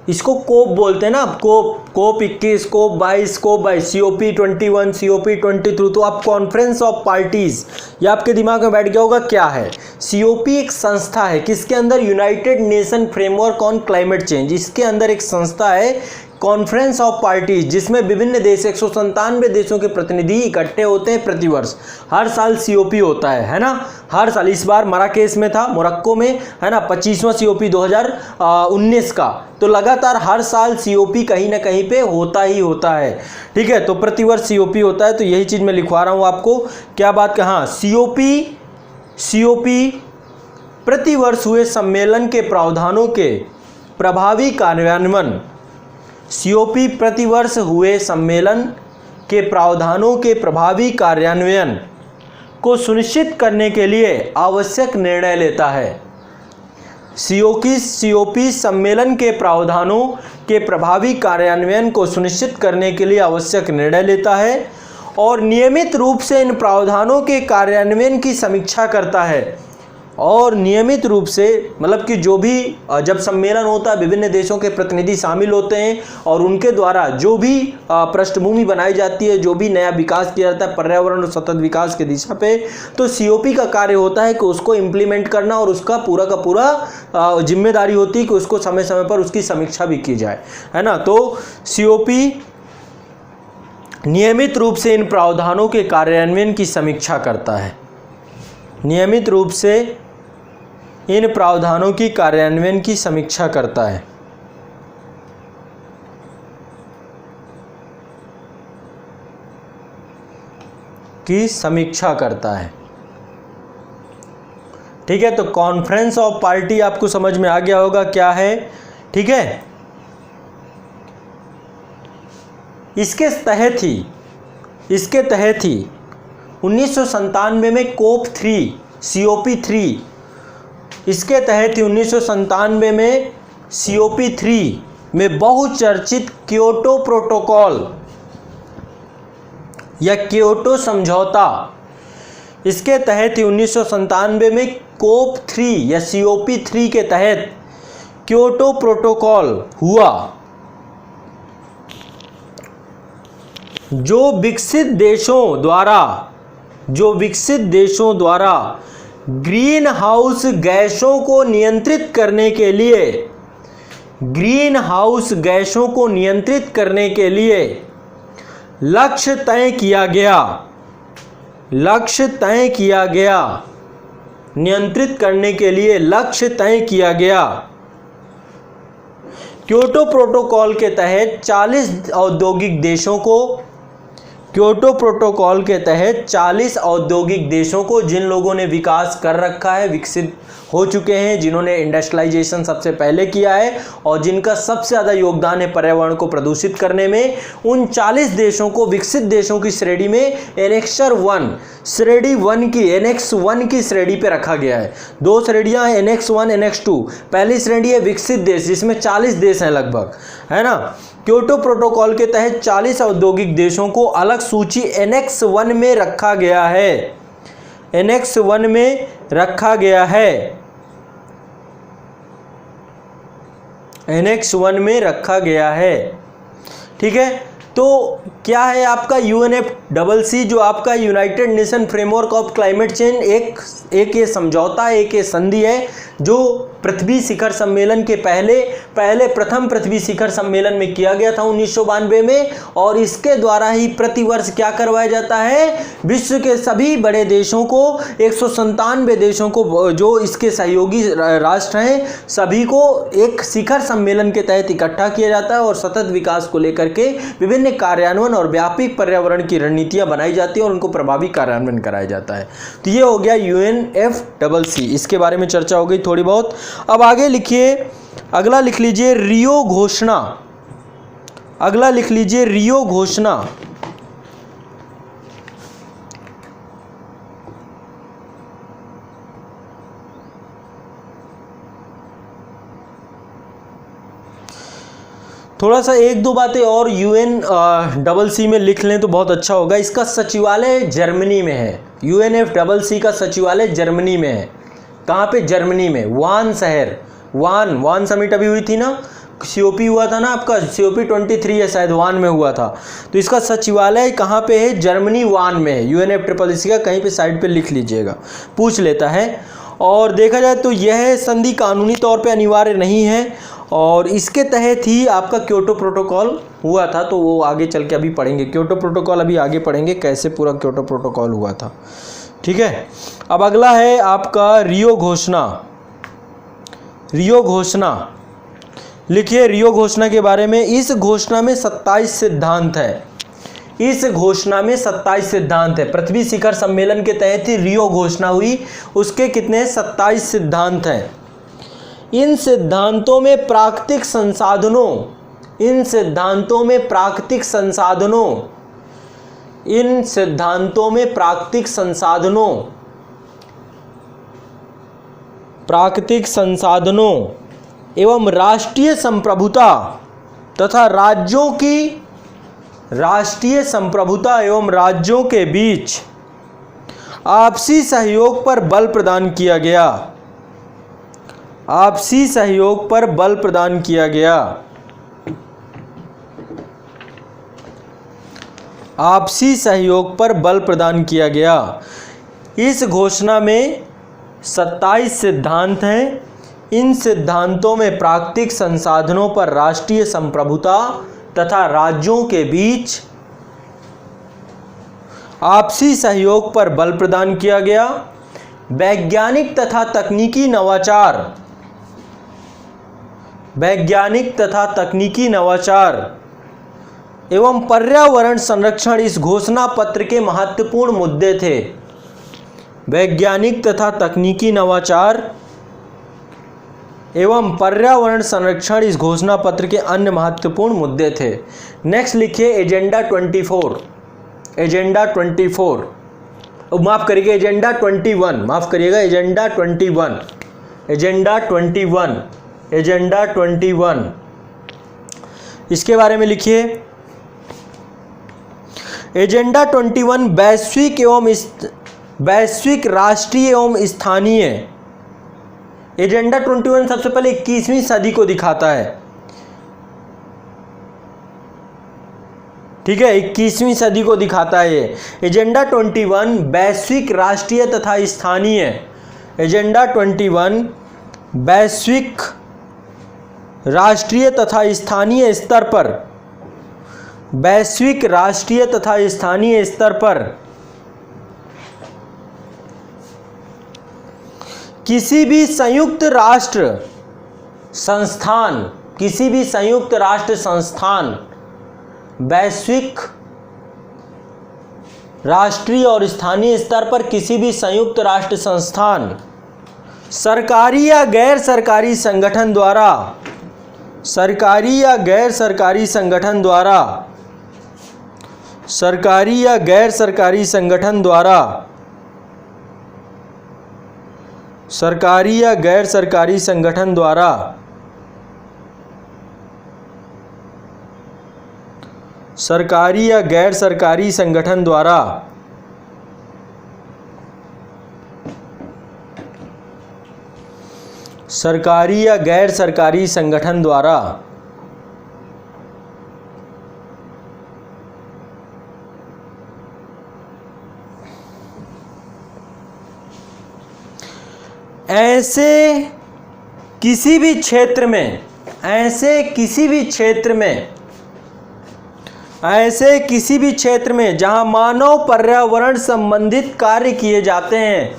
A: इसको कोप बोलते हैं ना, कोप 21, कोप 22, कोप 22, COP 21, COP 23। तो आप कॉन्फ्रेंस ऑफ पार्टीज, ये आपके दिमाग में बैठ गया होगा क्या है। COP एक संस्था है, किसके अंदर, United nation framework on climate change, इसके अंदर एक संस्था है कॉन्फ्रेंस ऑफ पार्टीज, जिसमें विभिन्न देश 197 देशों के प्रतिनिधि इकट्ठे होते हैं प्रतिवर्ष। हर साल COP होता है ना, हर साल। इस बार मराकेश में था, मोरक्को में, है ना, 25वां COP 2019 का। तो लगातार हर साल COP कहीं ना कहीं पे होता ही होता है। ठीक है, तो प्रतिवर्ष COP होता है। तो यही चीज़ मैं लिखवा रहा हूँ आपको। क्या बात कहाँ, COP प्रतिवर्ष हुए सम्मेलन के प्रावधानों के प्रभावी कार्यान्वयन, COP प्रतिवर्ष हुए सम्मेलन के प्रावधानों के प्रभावी कार्यान्वयन को सुनिश्चित करने के लिए आवश्यक निर्णय लेता है। COP सम्मेलन के प्रावधानों के प्रभावी कार्यान्वयन को सुनिश्चित करने के लिए आवश्यक निर्णय लेता है और नियमित रूप से इन प्रावधानों के कार्यान्वयन की समीक्षा करता है। और नियमित रूप से मतलब कि जो भी जब सम्मेलन होता है, विभिन्न देशों के प्रतिनिधि शामिल होते हैं और उनके द्वारा जो भी पृष्ठभूमि बनाई जाती है, जो भी नया विकास किया जाता है पर्यावरण और सतत विकास की दिशा पे, तो COP का कार्य होता है कि उसको इम्प्लीमेंट करना और उसका पूरा का पूरा जिम्मेदारी होती है कि उसको समय समय पर उसकी समीक्षा भी की जाए, है ना। तो COP नियमित रूप से इन प्रावधानों के कार्यान्वयन की समीक्षा करता है। नियमित रूप से इन प्रावधानों की कार्यान्वयन की समीक्षा करता है। ठीक है, तो कॉन्फ्रेंस ऑफ पार्टी आपको समझ में आ गया होगा क्या है। ठीक है, इसके तहत ही 1997 में कोप 3 COP 3, इसके तहत ही 1997 में COP 3 में बहुचर्चित क्योटो प्रोटोकॉल या क्योटो समझौता, इसके तहत ही 1997 में कोप 3 या COP 3 के तहत क्योटो प्रोटोकॉल हुआ, जो विकसित देशों द्वारा ग्रीन हाउस गैसों को नियंत्रित करने के लिए लक्ष्य तय किया गया। क्योटो प्रोटोकॉल के तहत 40 औद्योगिक देशों को जिन लोगों ने विकास कर रखा है, विकसित हो चुके हैं, जिन्होंने इंडस्ट्रियलाइजेशन सबसे पहले किया है और जिनका सबसे ज़्यादा योगदान है पर्यावरण को प्रदूषित करने में, उन 40 देशों को विकसित देशों की श्रेणी में एनेक्सर 1 श्रेणी 1 की एनेक्स 1 की श्रेणी पे रखा गया है। 2 श्रेणियां हैं, एनेक्स 1 एनेक्स 2। पहली श्रेणी है विकसित देश, जिसमें 40 देश हैं लगभग, है ना। क्योटो प्रोटोकॉल के तहत 40 औद्योगिक देशों को अलग सूची एनेक्स 1 में रखा गया है। ठीक है, तो क्या है आपका UNFCCC, जो आपका United nation framework of climate change, एक ये समझौता है, एक ये संधि है जो पृथ्वी शिखर सम्मेलन के पहले प्रथम पृथ्वी शिखर सम्मेलन में किया गया था 1992 में, और इसके द्वारा ही प्रतिवर्ष क्या करवाया जाता है, विश्व के सभी बड़े देशों को 197 देशों को जो इसके सहयोगी राष्ट्र हैं सभी को एक शिखर सम्मेलन के तहत इकट्ठा किया जाता है और सतत विकास को लेकर के विभिन्न कार्यान्वयन और व्यापक पर्यावरण की रणनीतियां बनाई जाती है और उनको प्रभावी कार्यान्वयन कराया जाता है। तो ये हो गया UNFCCC, इसके बारे में चर्चा हो गई थोड़ी बहुत। अब आगे लिखिए, अगला लिख लीजिए रियो घोषणा। अगला लिख लीजिए रियो घोषणा। थोड़ा सा एक दो बातें और UNFCCC में लिख लें तो बहुत अच्छा होगा। इसका सचिवालय जर्मनी में है। UNFCCC का सचिवालय जर्मनी में है। कहाँ पे? जर्मनी में, वान शहर। वान समिट अभी हुई थी ना, COP हुआ था ना आपका, COP 23 है शायद, वान में हुआ था। तो इसका सचिवालय कहाँ पे है? जर्मनी, वान में है। UNFCCC का कहीं पे साइड पे लिख लीजिएगा, पूछ लेता है। और देखा जाए तो यह संधि कानूनी तौर पे अनिवार्य नहीं है और इसके तहत ही आपका क्योटो प्रोटोकॉल हुआ था। तो वो आगे चल के अभी पढ़ेंगे, क्योटो प्रोटोकॉल अभी आगे पढ़ेंगे कैसे पूरा क्योटो प्रोटोकॉल हुआ था। ठीक है, अब अगला है आपका रियो घोषणा। रियो घोषणा लिखिए, रियो घोषणा के बारे में। इस घोषणा में 27 सिद्धांत है। इस घोषणा में 27 सिद्धांत है। पृथ्वी शिखर सम्मेलन के तहत ही रियो घोषणा हुई, उसके कितने? 27 सिद्धांत हैं। इन सिद्धांतों में प्राकृतिक संसाधनों, इन सिद्धांतों में प्राकृतिक संसाधनों, इन सिद्धांतों में प्राकृतिक संसाधनों, प्राकृतिक संसाधनों एवं राष्ट्रीय संप्रभुता तथा राज्यों की, राष्ट्रीय संप्रभुता एवं राज्यों के बीच आपसी सहयोग पर बल प्रदान किया गया। आपसी सहयोग पर बल प्रदान किया गया। आपसी सहयोग पर बल प्रदान किया गया। इस घोषणा में 27 सिद्धांत हैं। इन सिद्धांतों में प्राकृतिक संसाधनों पर राष्ट्रीय संप्रभुता तथा राज्यों के बीच आपसी सहयोग पर बल प्रदान किया गया। वैज्ञानिक तथा तकनीकी नवाचार, वैज्ञानिक तथा तकनीकी नवाचार एवं पर्यावरण संरक्षण इस घोषणा पत्र के महत्वपूर्ण मुद्दे थे। वैज्ञानिक तथा तकनीकी नवाचार एवं पर्यावरण संरक्षण इस घोषणा पत्र के अन्य महत्वपूर्ण मुद्दे थे। नेक्स्ट लिखिए एजेंडा 24। एजेंडा 24, माफ करिएगा एजेंडा 21, माफ करिएगा एजेंडा 21, एजेंडा 21, एजेंडा 21, इसके बारे में लिखिए। एजेंडा 21 वैश्विक, राष्ट्रीय एवं स्थानीय। एजेंडा 21 सबसे पहले 21वीं सदी को दिखाता है। ठीक है, 21वीं सदी को दिखाता है ये। एजेंडा 21 वैश्विक, राष्ट्रीय तथा स्थानीय। एजेंडा 21 वैश्विक, राष्ट्रीय तथा स्थानीय स्तर पर, वैश्विक, राष्ट्रीय तथा स्थानीय स्तर पर किसी भी संयुक्त राष्ट्र संस्थान, किसी भी संयुक्त राष्ट्र संस्थान वैश्विक, राष्ट्रीय और स्थानीय स्तर पर किसी भी संयुक्त राष्ट्र संस्थान सरकारी या गैर सरकारी संगठन द्वारा, सरकारी या गैर सरकारी संगठन द्वारा, सरकारी या गैर सरकारी संगठन द्वारा, सरकारी या गैर सरकारी संगठन द्वारा सरकारी या गैर सरकारी संगठन द्वारा सरकारी या गैर सरकारी संगठन द्वारा ऐसे किसी भी क्षेत्र में, ऐसे किसी भी क्षेत्र में जहां मानव पर्यावरण संबंधित कार्य किए जाते हैं,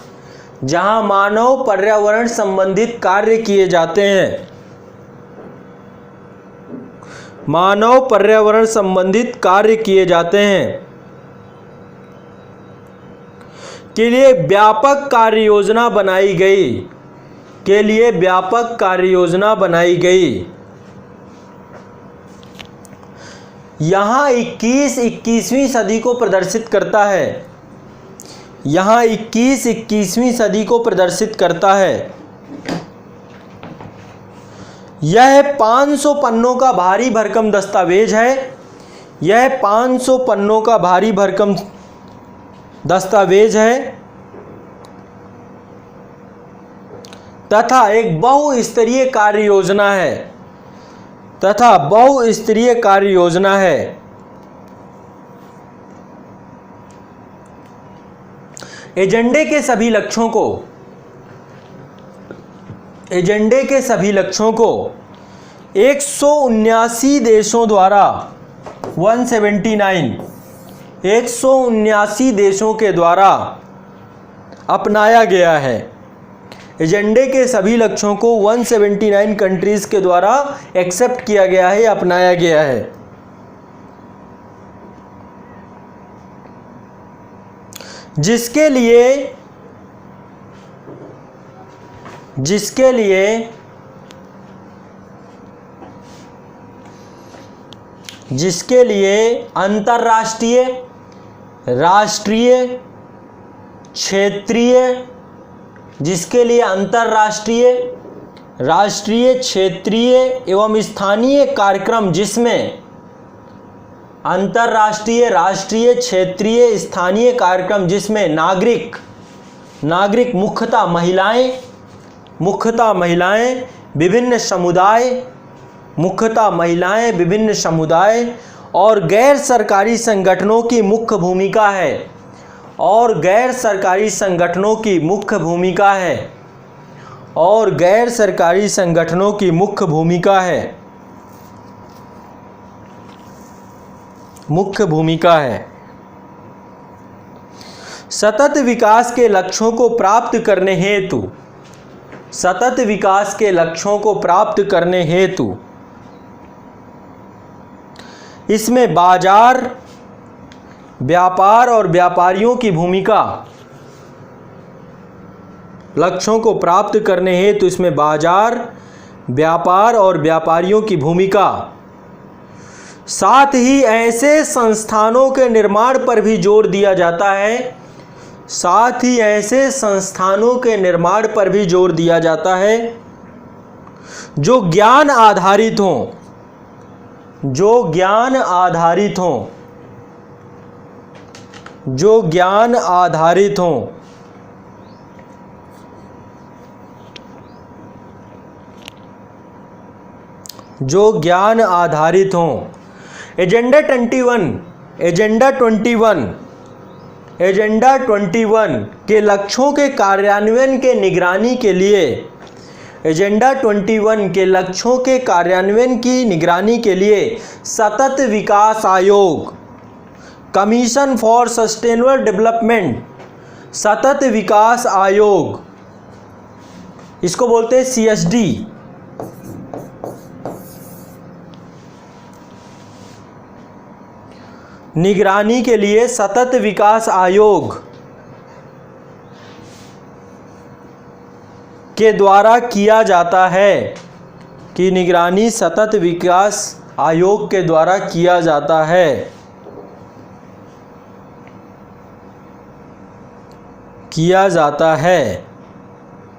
A: जहां मानव पर्यावरण संबंधित कार्य किए जाते हैं, मानव पर्यावरण संबंधित कार्य किए जाते हैं के लिए व्यापक कार्य योजना बनाई गई, के लिए व्यापक कार्य योजना बनाई गई। यहाँ 21वीं सदी को प्रदर्शित करता है, यहाँ 21वीं सदी को प्रदर्शित करता है। यह 500 पन्नों का भारी भरकम दस्तावेज है, यह 500 पन्नों का भारी भरकम दस्तावेज है तथा एक बहुस्तरीय कार्य योजना है, तथा बहुस्तरीय कार्य योजना है। एजेंडे के सभी लक्ष्यों को, एजेंडे के सभी लक्ष्यों को 179 देशों द्वारा 179 देशों के द्वारा अपनाया गया है। एजेंडे के सभी लक्ष्यों को 179 कंट्रीज के द्वारा एक्सेप्ट किया गया है, अपनाया गया है। जिसके लिए अंतर्राष्ट्रीय, राष्ट्रीय, क्षेत्रीय, जिसके लिए अंतर्राष्ट्रीय, राष्ट्रीय, क्षेत्रीय एवं स्थानीय कार्यक्रम, जिसमें अंतर्राष्ट्रीय, राष्ट्रीय, क्षेत्रीय, स्थानीय कार्यक्रम जिसमें नागरिक मुख्यतः महिलाएं, विभिन्न समुदाय और गैर सरकारी संगठनों की मुख्य भूमिका है, और गैर सरकारी संगठनों की मुख्य भूमिका है, और गैर सरकारी संगठनों की मुख्य भूमिका है, मुख्य भूमिका है। सतत विकास के लक्ष्यों को प्राप्त करने हेतु, सतत विकास के लक्ष्यों को प्राप्त करने हेतु इसमें बाजार, व्यापार और व्यापारियों की भूमिका, लक्ष्यों को प्राप्त करने हेतु इसमें बाजार, व्यापार और व्यापारियों की भूमिका, साथ ही ऐसे संस्थानों के निर्माण पर भी जोर दिया जाता है, साथ ही ऐसे संस्थानों के निर्माण पर भी जोर दिया जाता है जो ज्ञान आधारित हों, जो ज्ञान आधारित हों, जो ज्ञान आधारित हों, जो ज्ञान आधारित हों। एजेंडा 21 के लक्ष्यों के कार्यान्वयन के निगरानी के लिए, एजेंडा 21 के लक्ष्यों के कार्यान्वयन की निगरानी के लिए सतत विकास आयोग, कमीशन फॉर सस्टेनेबल डेवलपमेंट, सतत विकास आयोग, इसको बोलते हैं CSD, निगरानी के लिए सतत विकास आयोग के द्वारा किया जाता है, कि निगरानी सतत विकास आयोग के द्वारा किया जाता है, किया जाता है।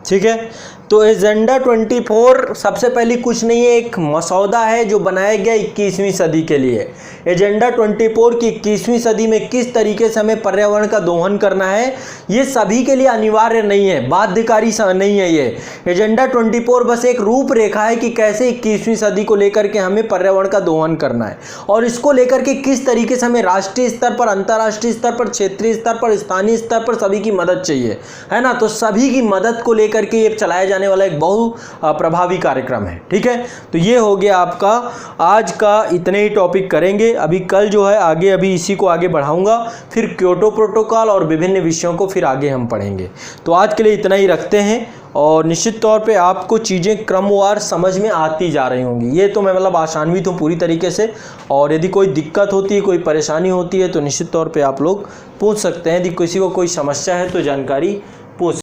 A: ठीक है, तो एजेंडा 24 सबसे पहले कुछ नहीं है, एक मसौदा है जो बनाया गया 21वीं सदी के लिए। एजेंडा 24 की 21वीं सदी में किस तरीके से हमें पर्यावरण का दोहन करना है, ये सभी के लिए अनिवार्य नहीं है, बाध्यकारी नहीं है। ये एजेंडा 24 बस एक रूपरेखा है कि कैसे 21वीं सदी को लेकर के हमें पर्यावरण का दोहन करना है, और इसको लेकर के किस तरीके से हमें राष्ट्रीय स्तर पर, अंतर्राष्ट्रीय स्तर पर, क्षेत्रीय स्तर पर, स्थानीय स्तर पर सभी की मदद चाहिए, है ना। तो सभी की मदद को लेकर के ये चलाया जाने जाने वाला एक बहुत प्रभावी कार्यक्रम है। ठीक है, तो ये हो गया आपका आज का, इतने ही टॉपिक करेंगे। अभी कल जो है आगे अभी इसी को आगे बढ़ाऊंगा, फिर क्योटो प्रोटोकॉल और विभिन्न विषयों को फिर आगे हम पढ़ेंगे। तो आज के लिए इतना ही रखते हैं, और निश्चित तौर पे आपको चीज़ें क्रमवार समझ में आती जा रही होंगी। ये तो मैं मतलब आशान्वित हूँ पूरी तरीके से, और यदि कोई दिक्कत होती है, कोई परेशानी होती है तो निश्चित तौर पे आप लोग पूछ सकते हैं। यदि किसी को कोई समस्या है तो जानकारी